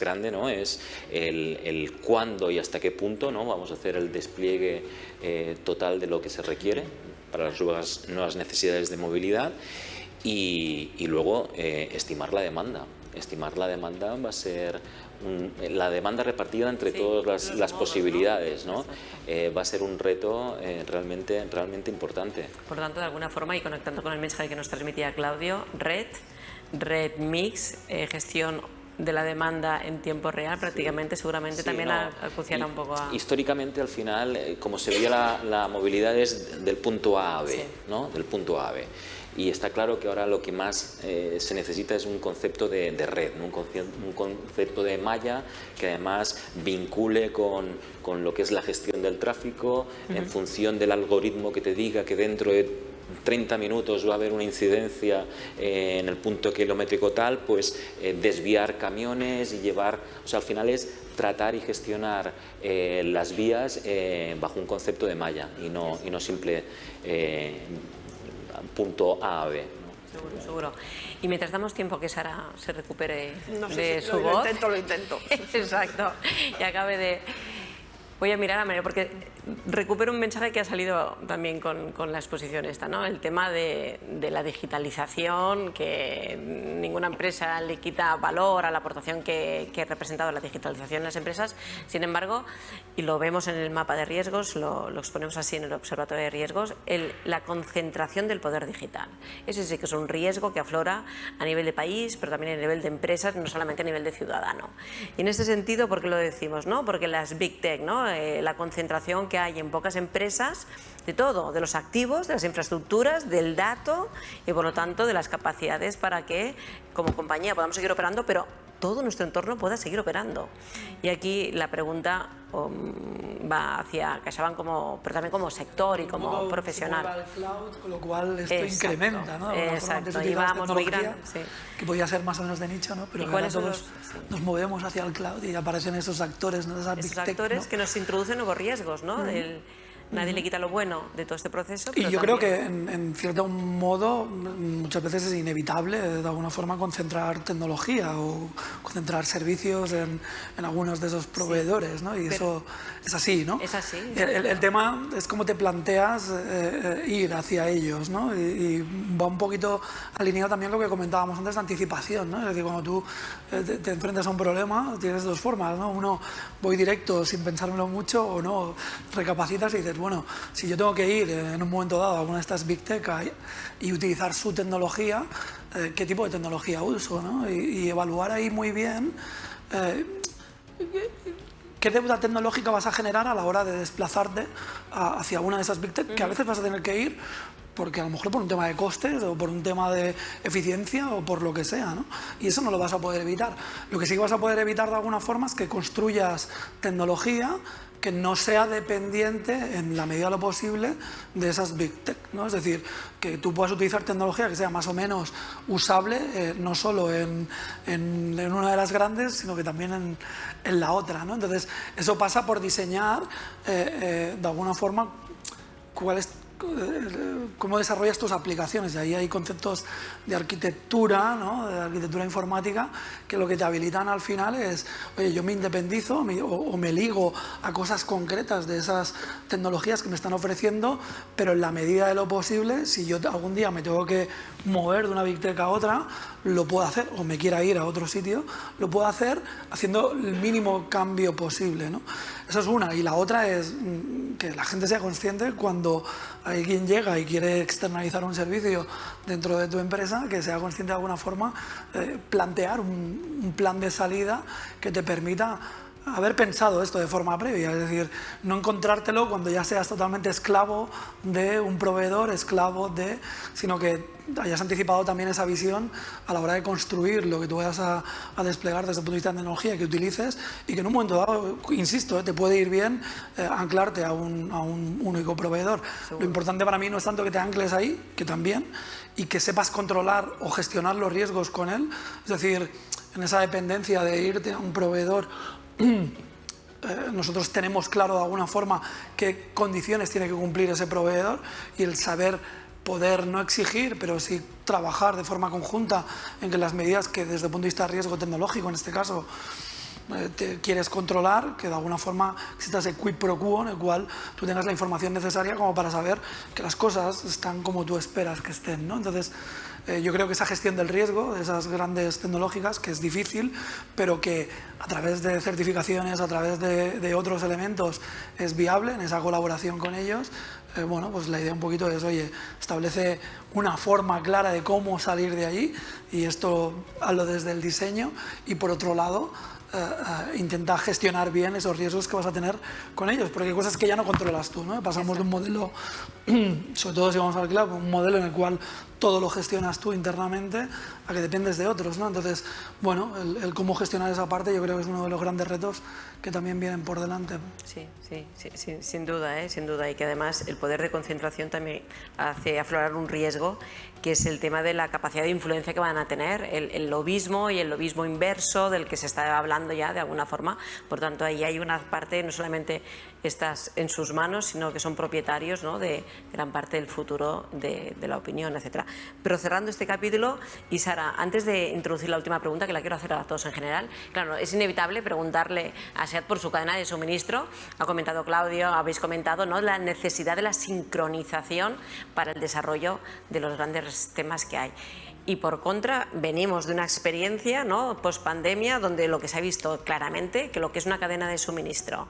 grande, ¿no?, es el cuándo y hasta qué punto, ¿no?, vamos a hacer el despliegue total de lo que se requiere para las nuevas necesidades de movilidad y luego estimar la demanda. Estimar la demanda va a ser la demanda repartida entre todas las posibilidades, ¿no? Va a ser un reto realmente importante. Por lo tanto, de alguna forma, y conectando con el mensaje que nos transmitía Claudio, red mix, gestión de la demanda en tiempo real, prácticamente, seguramente también acuciará un poco a... Históricamente, al final, como se veía la movilidad es del punto A a B, ¿no? Del punto A a B. Y está claro que ahora lo que más se necesita es un concepto de red, ¿no?, un concepto de malla que además vincule con lo que es la gestión del tráfico, en función del algoritmo que te diga que dentro de 30 minutos va a haber una incidencia en el punto kilométrico tal, pues desviar camiones y llevar... O sea, al final es tratar y gestionar las vías bajo un concepto de malla y no simple... punto A a B, ¿no? Seguro. Y mientras damos tiempo que Sara se recupere de su voz... Lo intento. Exacto. Y acabe Voy a mirar a María, porque recupero un mensaje que ha salido también con la exposición esta, ¿no? El tema de la digitalización, que ninguna empresa le quita valor a la aportación que ha representado la digitalización en las empresas. Sin embargo, y lo vemos en el mapa de riesgos, lo exponemos así en el Observatorio de Riesgos, la concentración del poder digital. Ese sí que es un riesgo que aflora a nivel de país, pero también a nivel de empresas, no solamente a nivel de ciudadano. Y en este sentido, ¿por qué lo decimos? ¿No? Porque las Big Tech, ¿no? La concentración que hay en pocas empresas, de todo, de los activos, de las infraestructuras, del dato y por lo tanto de las capacidades para que como compañía podamos seguir operando, pero todo nuestro entorno pueda seguir operando. Y aquí la pregunta va hacia CaixaBank pero también como sector y como profesional. Al cloud, con lo cual esto incrementa, ¿no? Exacto, y vamos migrando, sí. Que podía ser más o menos de nicho, ¿no? Pero ahora todos nos movemos hacia el cloud y aparecen esos actores, ¿no? Esos actores, ¿no? Que nos introducen nuevos riesgos, ¿no? Nadie le quita lo bueno de todo este proceso. Y yo creo que en cierto modo muchas veces es inevitable de alguna forma concentrar tecnología o concentrar servicios en algunos de esos proveedores, ¿no? Y eso es así, ¿no? Es así. El tema es cómo te planteas ir hacia ellos, ¿no? Y va un poquito alineado también lo que comentábamos antes de anticipación, ¿no? Es decir, cuando tú te enfrentas a un problema tienes dos formas, ¿no? Uno, voy directo sin pensármelo mucho, o no, recapacitas y dices, bueno, si yo tengo que ir en un momento dado a una de estas Big Tech y utilizar su tecnología, ¿qué tipo de tecnología uso? ¿No? Y evaluar ahí muy bien qué deuda tecnológica vas a generar a la hora de desplazarte hacia una de esas Big Tech, que a veces vas a tener que ir porque a lo mejor por un tema de costes o por un tema de eficiencia o por lo que sea, ¿no? Y eso no lo vas a poder evitar. Lo que sí que vas a poder evitar de alguna forma es que construyas tecnología que no sea dependiente en la medida de lo posible de esas Big Tech, ¿no? Es decir, que tú puedas utilizar tecnología que sea más o menos usable, no solo en una de las grandes, sino que también en la otra, ¿no? Entonces, eso pasa por diseñar de alguna forma cómo desarrollas tus aplicaciones. Y ahí hay conceptos de arquitectura, ¿no? De arquitectura informática, que lo que te habilitan al final es, oye, yo me independizo o me ligo a cosas concretas de esas tecnologías que me están ofreciendo, pero en la medida de lo posible, si yo algún día me tengo que mover de una Big Tech a otra, lo puedo hacer, o me quiera ir a otro sitio, lo puedo hacer haciendo el mínimo cambio posible, ¿no? Eso es una. Y la otra es que la gente sea consciente cuando alguien llega y quiere externalizar un servicio dentro de tu empresa, que sea consciente de alguna forma, plantear un plan de salida que te permita haber pensado esto de forma previa, es decir, no encontrártelo cuando ya seas totalmente esclavo de un proveedor, sino que hayas anticipado también esa visión a la hora de construir lo que tú vayas a desplegar desde el punto de vista de tecnología que utilices, y que en un momento dado, insisto, te puede ir bien anclarte a un único proveedor. Seguro. Lo importante para mí no es tanto que te ancles ahí, que también, y que sepas controlar o gestionar los riesgos con él, es decir, en esa dependencia de irte a un proveedor. Nosotros tenemos claro de alguna forma qué condiciones tiene que cumplir ese proveedor, y el saber poder no exigir, pero sí trabajar de forma conjunta en que las medidas que desde el punto de vista de riesgo tecnológico, en este caso, te quieres controlar, que de alguna forma exista ese quid pro quo en el cual tú tengas la información necesaria como para saber que las cosas están como tú esperas que estén, ¿no? Entonces, yo creo que esa gestión del riesgo de esas grandes tecnológicas, que es difícil, pero que a través de certificaciones, a través de otros elementos, es viable en esa colaboración con ellos. Bueno, pues la idea un poquito es, oye, establece una forma clara de cómo salir de allí, y esto hablo desde el diseño, y por otro lado, intenta gestionar bien esos riesgos que vas a tener con ellos, porque hay cosas que ya no controlas tú, ¿no? Pasamos de un modelo, sobre todo si vamos al cloud, un modelo en el cual todo lo gestionas tú internamente, a que dependes de otros, ¿no? Entonces, bueno, el cómo gestionar esa parte yo creo que es uno de los grandes retos que también vienen por delante. Sí, sin duda, sin duda, y que además el poder de concentración también hace aflorar un riesgo que es el tema de la capacidad de influencia que van a tener, el lobismo y el lobismo inverso del que se está hablando ya de alguna forma. Por tanto, ahí hay una parte, no solamente estás en sus manos, sino que son propietarios, ¿no?, de gran parte del futuro de la opinión, etcétera. Pero cerrando este capítulo, y Sara, antes de introducir la última pregunta, que la quiero hacer a todos en general, claro, es inevitable preguntarle a SEAT por su cadena de suministro. Ha comentado Claudio, habéis comentado, ¿no?, la necesidad de la sincronización para el desarrollo de los grandes temas que hay. Y por contra, venimos de una experiencia, ¿no?, post-pandemia, donde lo que se ha visto claramente, que lo que es una cadena de suministro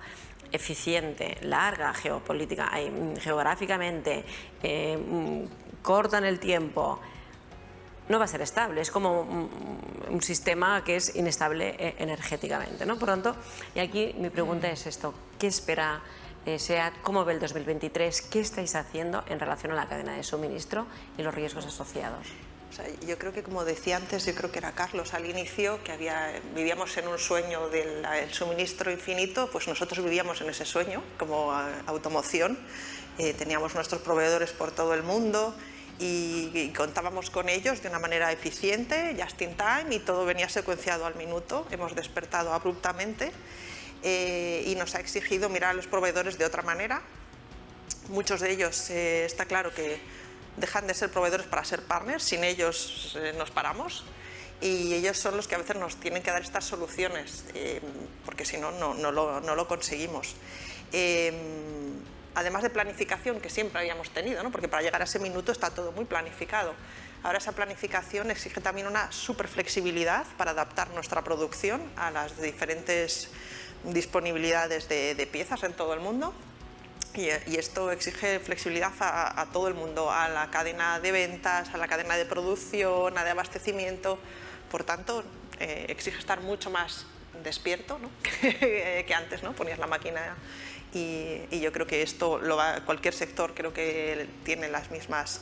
eficiente, larga geográficamente, corta en el tiempo, no va a ser estable. Es como un sistema que es inestable energéticamente, ¿no? Por tanto, y aquí mi pregunta es esto: ¿qué espera SEAT? ¿Cómo ve el 2023? ¿Qué estáis haciendo en relación a la cadena de suministro y los riesgos asociados? O sea, yo creo que, como decía antes, yo creo que era Carlos al inicio, que vivíamos en un sueño del suministro infinito. Pues nosotros vivíamos en ese sueño como automoción. Teníamos nuestros proveedores por todo el mundo y contábamos con ellos de una manera eficiente, just in time, y todo venía secuenciado al minuto. Hemos despertado abruptamente y nos ha exigido mirar a los proveedores de otra manera. Muchos de ellos está claro que dejan de ser proveedores para ser partners, sin ellos nos paramos, y ellos son los que a veces nos tienen que dar estas soluciones, porque si no, no lo conseguimos. Además de planificación que siempre habíamos tenido, ¿no?, porque para llegar a ese minuto está todo muy planificado. Ahora esa planificación exige también una super flexibilidad para adaptar nuestra producción a las diferentes disponibilidades de piezas en todo el mundo. Y esto exige flexibilidad a todo el mundo, a la cadena de ventas, a la cadena de producción, a de abastecimiento. Por tanto, exige estar mucho más despierto, ¿no?, que antes, ¿no? Ponías la máquina y yo creo que esto cualquier sector creo que tiene los mismos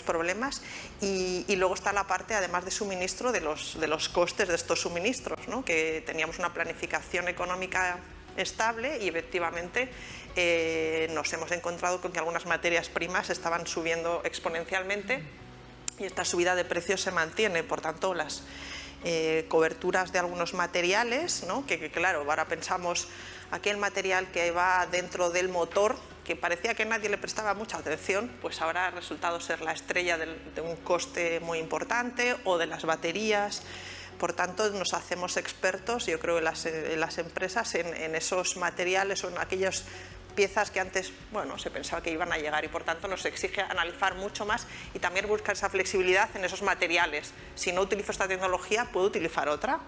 problemas. Y luego está la parte, además de suministro, de los costes de estos suministros, ¿no?, que teníamos una planificación económica estable y efectivamente nos hemos encontrado con que algunas materias primas estaban subiendo exponencialmente y esta subida de precios se mantiene. Por tanto, las coberturas de algunos materiales, ¿no?, que claro, ahora pensamos aquel material que va dentro del motor, que parecía que nadie le prestaba mucha atención, pues ahora ha resultado ser la estrella de un coste muy importante, o de las baterías. Por tanto, nos hacemos expertos, yo creo, en las empresas en esos materiales o en aquellas piezas que antes, bueno, se pensaba que iban a llegar, y por tanto nos exige analizar mucho más y también buscar esa flexibilidad en esos materiales. Si no utilizo esta tecnología, puedo utilizar otra,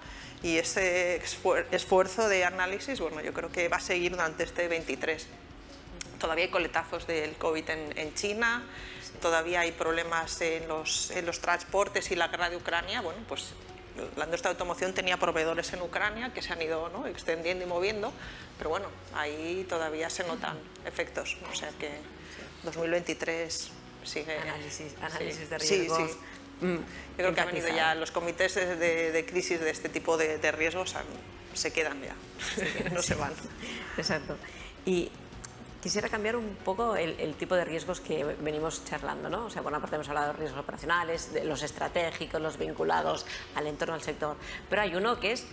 y ese esfuerzo de análisis, bueno, yo creo que va a seguir durante este 23. Todavía hay coletazos del COVID en China, todavía hay problemas en los transportes y la guerra de Ucrania. Bueno, pues la industria de automoción tenía proveedores en Ucrania que se han ido, ¿no?, extendiendo y moviendo, pero bueno, ahí todavía se notan efectos. O sea que 2023 sigue. Análisis de riesgos. Sí. Yo creo que han venido ya los comités de crisis de este tipo de riesgos, se quedan ya, no se van. Exacto. Y quisiera cambiar un poco el tipo de riesgos que venimos charlando, ¿no? O sea, por una parte hemos hablado de riesgos operacionales, de los estratégicos, los vinculados al entorno del sector, pero hay uno que es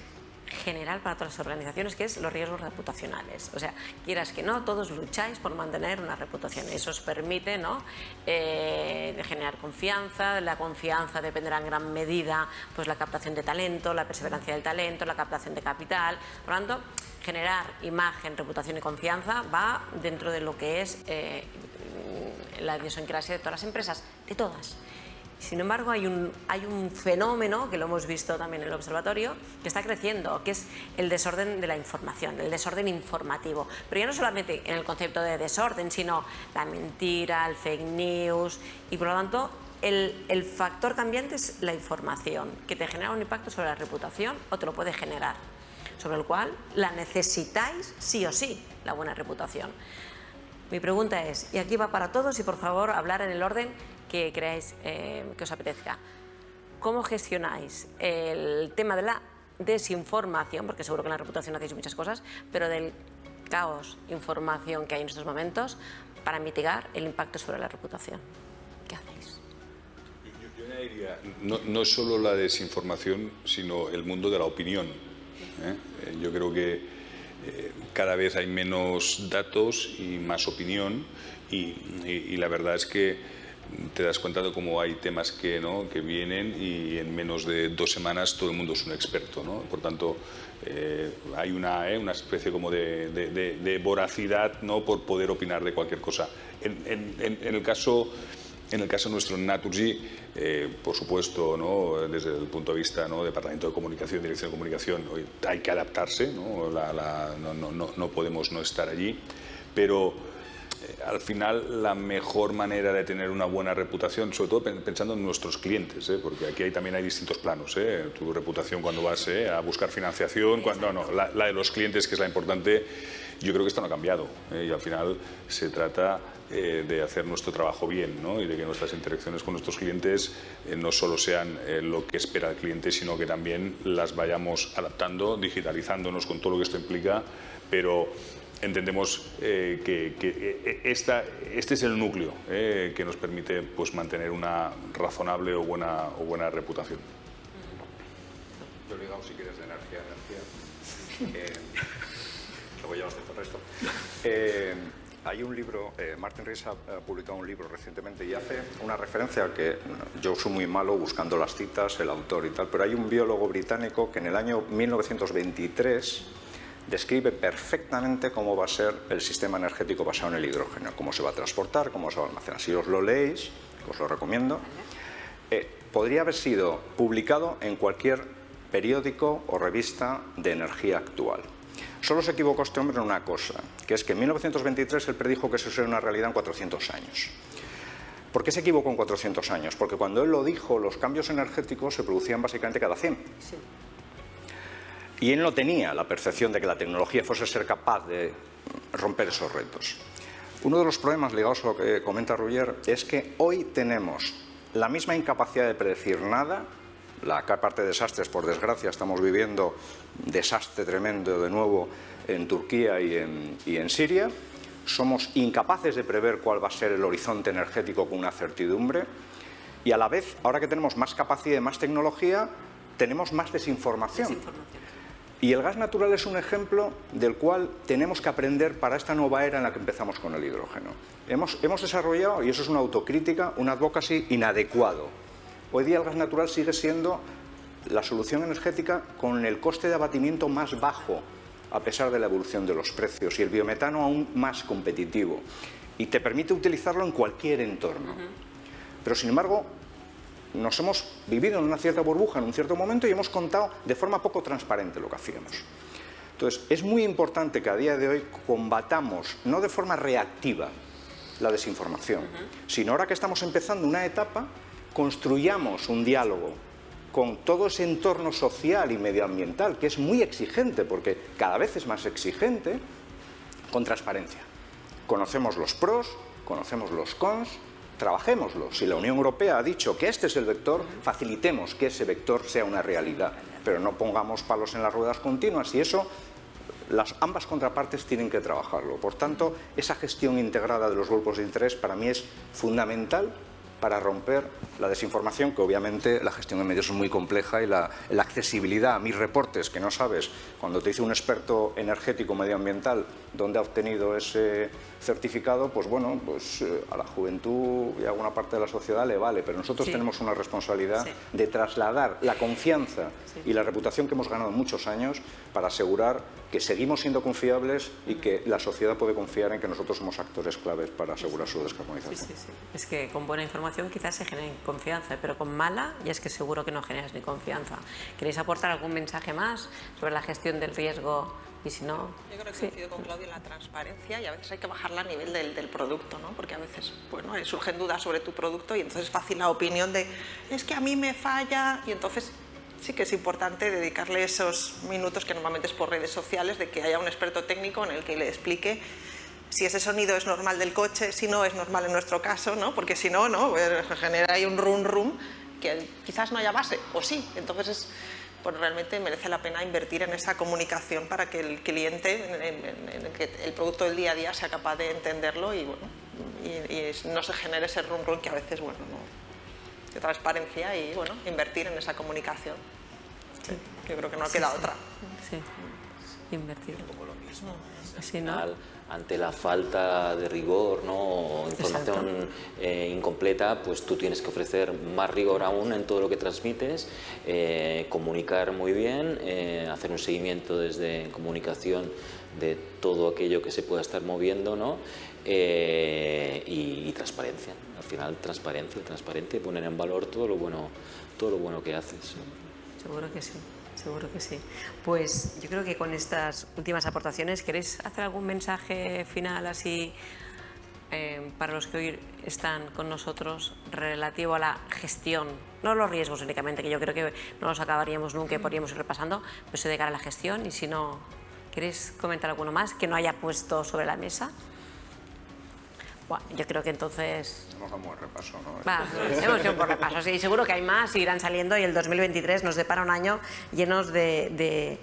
general para todas las organizaciones, que es los riesgos reputacionales. O sea, quieras que no, todos lucháis por mantener una reputación. Eso os permite, ¿no?, generar confianza. La confianza dependerá en gran medida, pues, la captación de talento, la perseverancia del talento, la captación de capital. Por lo tanto, generar imagen, reputación y confianza va dentro de lo que es la idiosincrasia de todas las empresas, de todas. Sin embargo, hay un fenómeno, que lo hemos visto también en el observatorio, que está creciendo, que es el desorden de la información, el desorden informativo. Pero ya no solamente en el concepto de desorden, sino la mentira, el fake news, y por lo tanto el factor cambiante es la información, que te genera un impacto sobre la reputación o te lo puede generar, sobre el cual la necesitáis sí o sí, la buena reputación. Mi pregunta es, y aquí va para todos, y por favor hablar en el orden que creáis que os apetezca. ¿Cómo gestionáis el tema de la desinformación? Porque seguro que en la reputación hacéis muchas cosas, pero del caos, información que hay en estos momentos, para mitigar el impacto sobre la reputación. ¿Qué hacéis? añadiría, no es solo la desinformación, sino el mundo de la opinión. Yo creo que cada vez hay menos datos y más opinión y la verdad es que te das cuenta de cómo hay temas que vienen y en menos de 2 semanas todo el mundo es un experto, ¿no? Por tanto, hay una especie como de voracidad, ¿no?, por poder opinar de cualquier cosa. En el caso nuestro en Naturgy, por supuesto, ¿no?, desde el punto de vista, ¿no?, Departamento de Comunicación, Dirección de Comunicación, hay que adaptarse, ¿no? No podemos no estar allí, pero al final la mejor manera de tener una buena reputación, sobre todo pensando en nuestros clientes, porque aquí también hay distintos planos, tu reputación cuando vas a buscar financiación, la de los clientes, que es la importante. Yo creo que esto no ha cambiado y al final se trata de hacer nuestro trabajo bien, ¿no?, y de que nuestras interacciones con nuestros clientes no solo sean lo que espera el cliente, sino que también las vayamos adaptando, digitalizándonos con todo lo que esto implica, pero entendemos que este es el núcleo que nos permite, pues, mantener una razonable o buena reputación. Yo digo, si quieres, de energía. Luego ya os dejo el resto. Hay un libro, Martin Rees ha publicado un libro recientemente y hace una referencia que yo soy muy malo buscando las citas, el autor y tal, pero hay un biólogo británico que en el año 1923 describe perfectamente cómo va a ser el sistema energético basado en el hidrógeno, cómo se va a transportar, cómo se va a almacenar. Si os lo leéis, os lo recomiendo, podría haber sido publicado en cualquier periódico o revista de energía actual. Solo se equivocó este hombre en una cosa, que es que en 1923 él predijo que eso sería una realidad en 400 años. ¿Por qué se equivocó en 400 años? Porque cuando él lo dijo, los cambios energéticos se producían básicamente cada 100. Sí. Y él no tenía la percepción de que la tecnología fuese a ser capaz de romper esos retos. Uno de los problemas ligados a lo que comenta Roger es que hoy tenemos la misma incapacidad de predecir nada. La parte de desastres, por desgracia, estamos viviendo un desastre tremendo de nuevo en Turquía y en Siria. Somos incapaces de prever cuál va a ser el horizonte energético con una certidumbre. Y a la vez, ahora que tenemos más capacidad y más tecnología, tenemos más desinformación. Y el gas natural es un ejemplo del cual tenemos que aprender para esta nueva era en la que empezamos con el hidrógeno. Hemos desarrollado, y eso es una autocrítica, un advocacy inadecuado. Hoy día el gas natural sigue siendo la solución energética con el coste de abatimiento más bajo, a pesar de la evolución de los precios, y el biometano aún más competitivo. Y te permite utilizarlo en cualquier entorno. Pero, sin embargo, nos hemos vivido en una cierta burbuja en un cierto momento y hemos contado de forma poco transparente lo que hacíamos. Entonces, es muy importante que a día de hoy combatamos, no de forma reactiva, la desinformación, sino ahora que estamos empezando una etapa, construyamos un diálogo con todo ese entorno social y medioambiental, que es muy exigente, porque cada vez es más exigente, con transparencia. Conocemos los pros, conocemos los cons, trabajémoslo. Si la Unión Europea ha dicho que este es el vector, facilitemos que ese vector sea una realidad, pero no pongamos palos en las ruedas continuas, y eso ambas contrapartes tienen que trabajarlo. Por tanto, esa gestión integrada de los grupos de interés para mí es fundamental para romper la desinformación, que obviamente la gestión de medios es muy compleja, y la accesibilidad a mis reportes, que no sabes, cuando te dice un experto energético medioambiental dónde ha obtenido ese certificado, pues bueno, pues a la juventud y a alguna parte de la sociedad le vale, pero nosotros tenemos una responsabilidad de trasladar la confianza y la reputación que hemos ganado en muchos años para asegurar que seguimos siendo confiables y que la sociedad puede confiar en que nosotros somos actores claves para asegurar su descarbonización. Es que con buena información quizás se genere confianza, pero con mala ya es que seguro que no generas ni confianza. ¿Queréis aportar algún mensaje más sobre la gestión del riesgo? Y si no, yo creo que coincido con Claudia en la transparencia, y a veces hay que bajarla a nivel del producto, ¿no? Porque a veces, bueno, surgen dudas sobre tu producto y entonces es fácil la opinión de es que a mí me falla, y entonces sí que es importante dedicarle esos minutos, que normalmente es por redes sociales, de que haya un experto técnico en el que le explique si ese sonido es normal del coche, si no es normal en nuestro caso, ¿no? Porque si no, pues genera ahí un rum que quizás no haya base, o sí. Entonces pues realmente merece la pena invertir en esa comunicación para que el cliente, en que el producto del día a día, sea capaz de entenderlo y, bueno, y no se genere ese rum que a veces, bueno, transparencia y, bueno, invertir en esa comunicación. Sí, yo creo que no queda otra. Sí, invertir. Como lo mismo. Al Sí, ¿no? final, ante la falta de rigor, ¿no? O información incompleta, pues tú tienes que ofrecer más rigor aún en todo lo que transmites, comunicar muy bien, hacer un seguimiento desde comunicación de todo aquello que se pueda estar moviendo, ¿no? Y transparencia. Al final, transparencia y poner en valor todo lo bueno que haces, ¿no? Seguro que sí. Seguro que sí. Pues yo creo que con estas últimas aportaciones, ¿queréis hacer algún mensaje final así para los que hoy están con nosotros relativo a la gestión? No los riesgos únicamente, que yo creo que no los acabaríamos nunca y podríamos ir repasando, pero sí de cara a la gestión. Y si no, ¿queréis comentar alguno más que no haya puesto sobre la mesa? Bueno, yo creo que entonces... Hemos dado un buen repaso, ¿no? Hemos hecho un buen repaso, sí, seguro que hay más, irán saliendo y el 2023 nos depara un año llenos de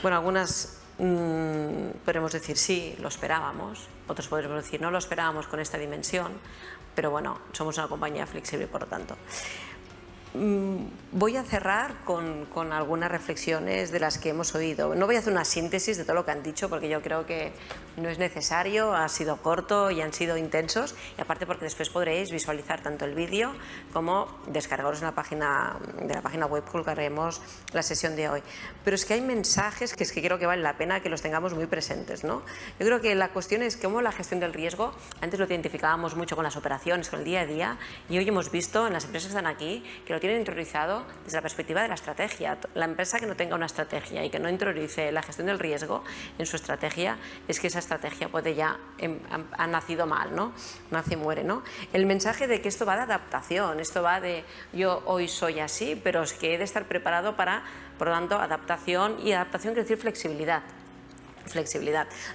bueno, algunas podremos decir sí, lo esperábamos, otros podremos decir no lo esperábamos con esta dimensión, pero bueno, somos una compañía flexible, por lo tanto. Voy a cerrar con algunas reflexiones de las que hemos oído. No voy a hacer una síntesis de todo lo que han dicho porque yo creo que no es necesario, ha sido corto y han sido intensos, y aparte porque después podréis visualizar tanto el vídeo como descargaros en la página web, colgaremos la sesión de hoy. Pero es que hay mensajes que creo que vale la pena que los tengamos muy presentes, ¿no? Yo creo que la cuestión es cómo la gestión del riesgo, antes lo identificábamos mucho con las operaciones, con el día a día, y hoy hemos visto en las empresas que están aquí que lo tienen interiorizado desde la perspectiva de la estrategia. La empresa que no tenga una estrategia y que no interiorice la gestión del riesgo en su estrategia, es que esa estrategia puede ya ha nacido mal, ¿no? Nace y muere, ¿no? El mensaje de que esto va de adaptación, esto va de yo hoy soy así, pero es que he de estar preparado para, por lo tanto, adaptación, y adaptación quiere decir flexibilidad.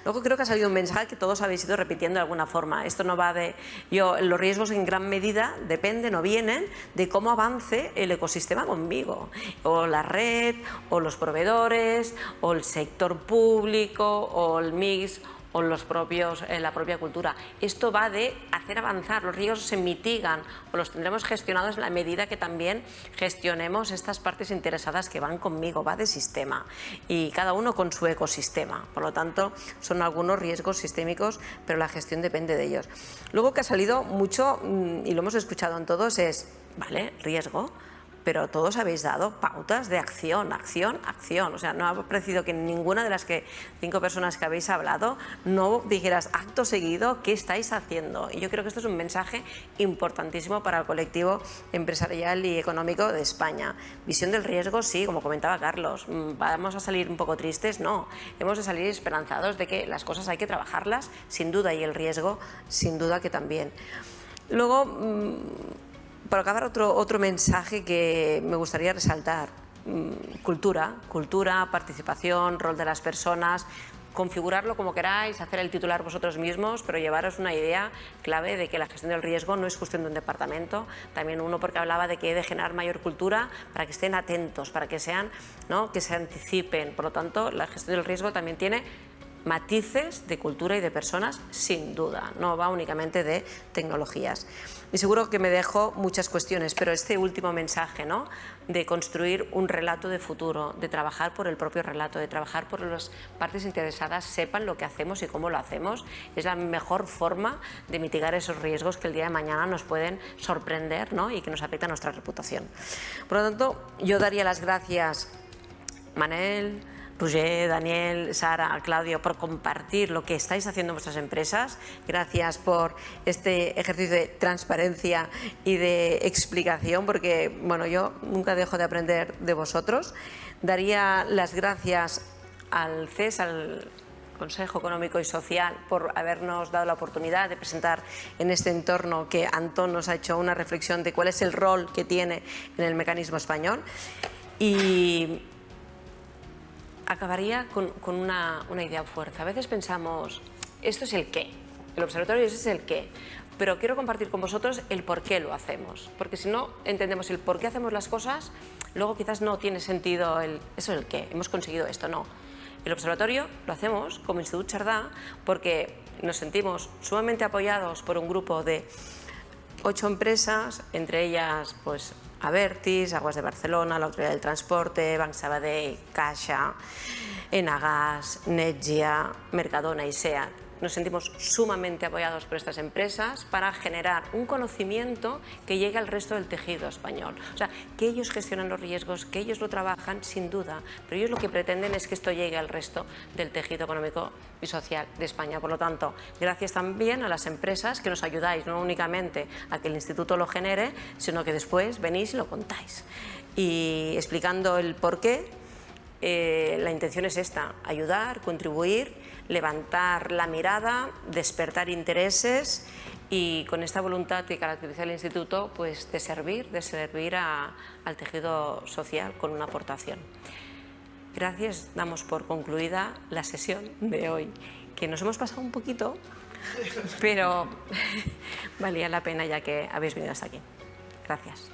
Luego creo que ha salido un mensaje que todos habéis ido repitiendo de alguna forma. Esto no va de los riesgos en gran medida dependen o vienen de cómo avance el ecosistema conmigo, o la red, o los proveedores, o el sector público, o el mix, o los propios, la propia cultura. Esto va de hacer avanzar, los riesgos se mitigan o los tendremos gestionados en la medida que también gestionemos estas partes interesadas que van conmigo, va de sistema y cada uno con su ecosistema. Por lo tanto, son algunos riesgos sistémicos, pero la gestión depende de ellos. Luego que ha salido mucho, y lo hemos escuchado en todos, es, vale, riesgo, pero todos habéis dado pautas de acción. O sea, no ha parecido que ninguna de las 5 personas que habéis hablado no dijeras acto seguido qué estáis haciendo. Y yo creo que esto es un mensaje importantísimo para el colectivo empresarial y económico de España. Visión del riesgo, sí, como comentaba Carlos. ¿Vamos a salir un poco tristes? No. Hemos de salir esperanzados de que las cosas hay que trabajarlas, sin duda, y el riesgo, sin duda que también. Luego, para acabar, otro mensaje que me gustaría resaltar, cultura, participación, rol de las personas, configurarlo como queráis, hacer el titular vosotros mismos, pero llevaros una idea clave de que la gestión del riesgo no es cuestión de un departamento, también uno porque hablaba de que hay de generar mayor cultura para que estén atentos, para que sean, ¿no?, que se anticipen. Por lo tanto, la gestión del riesgo también tiene matices de cultura y de personas, sin duda, no va únicamente de tecnologías. Y seguro que me dejo muchas cuestiones, pero este último mensaje, ¿no?, de construir un relato de futuro, de trabajar por el propio relato, de trabajar por las partes interesadas, sepan lo que hacemos y cómo lo hacemos, es la mejor forma de mitigar esos riesgos que el día de mañana nos pueden sorprender, ¿no?, y que nos afectan nuestra reputación. Por lo tanto, yo daría las gracias, Manel, Roger, Daniel, Sara, Claudio, por compartir lo que estáis haciendo en vuestras empresas. Gracias por este ejercicio de transparencia y de explicación, porque bueno, yo nunca dejo de aprender de vosotros. Daría las gracias al CES, al Consejo Económico y Social, por habernos dado la oportunidad de presentar en este entorno que Antón nos ha hecho una reflexión de cuál es el rol que tiene en el mecanismo español. Y acabaría con una idea fuerte. A veces pensamos, esto es el qué, el observatorio es el qué, pero quiero compartir con vosotros el por qué lo hacemos, porque si no entendemos el por qué hacemos las cosas, luego quizás no tiene sentido eso es el qué, hemos conseguido esto, no. El observatorio lo hacemos como Institut Cerdà porque nos sentimos sumamente apoyados por un grupo de 8 empresas, entre ellas pues Abertis, Aguas de Barcelona, la Autoridad del Transporte, Banc Sabadell, Caixa, Enagas, Netgia, Mercadona y SEAT. Nos sentimos sumamente apoyados por estas empresas para generar un conocimiento que llegue al resto del tejido español. O sea, que ellos gestionan los riesgos, que ellos lo trabajan, sin duda, pero ellos lo que pretenden es que esto llegue al resto del tejido económico y social de España. Por lo tanto, gracias también a las empresas que nos ayudáis no únicamente a que el instituto lo genere, sino que después venís y lo contáis. Y explicando el porqué, la intención es esta: ayudar, contribuir, levantar la mirada, despertar intereses y con esta voluntad que caracteriza el instituto, pues de servir al tejido social con una aportación. Gracias, damos por concluida la sesión de hoy, que nos hemos pasado un poquito, pero valía la pena ya que habéis venido hasta aquí. Gracias.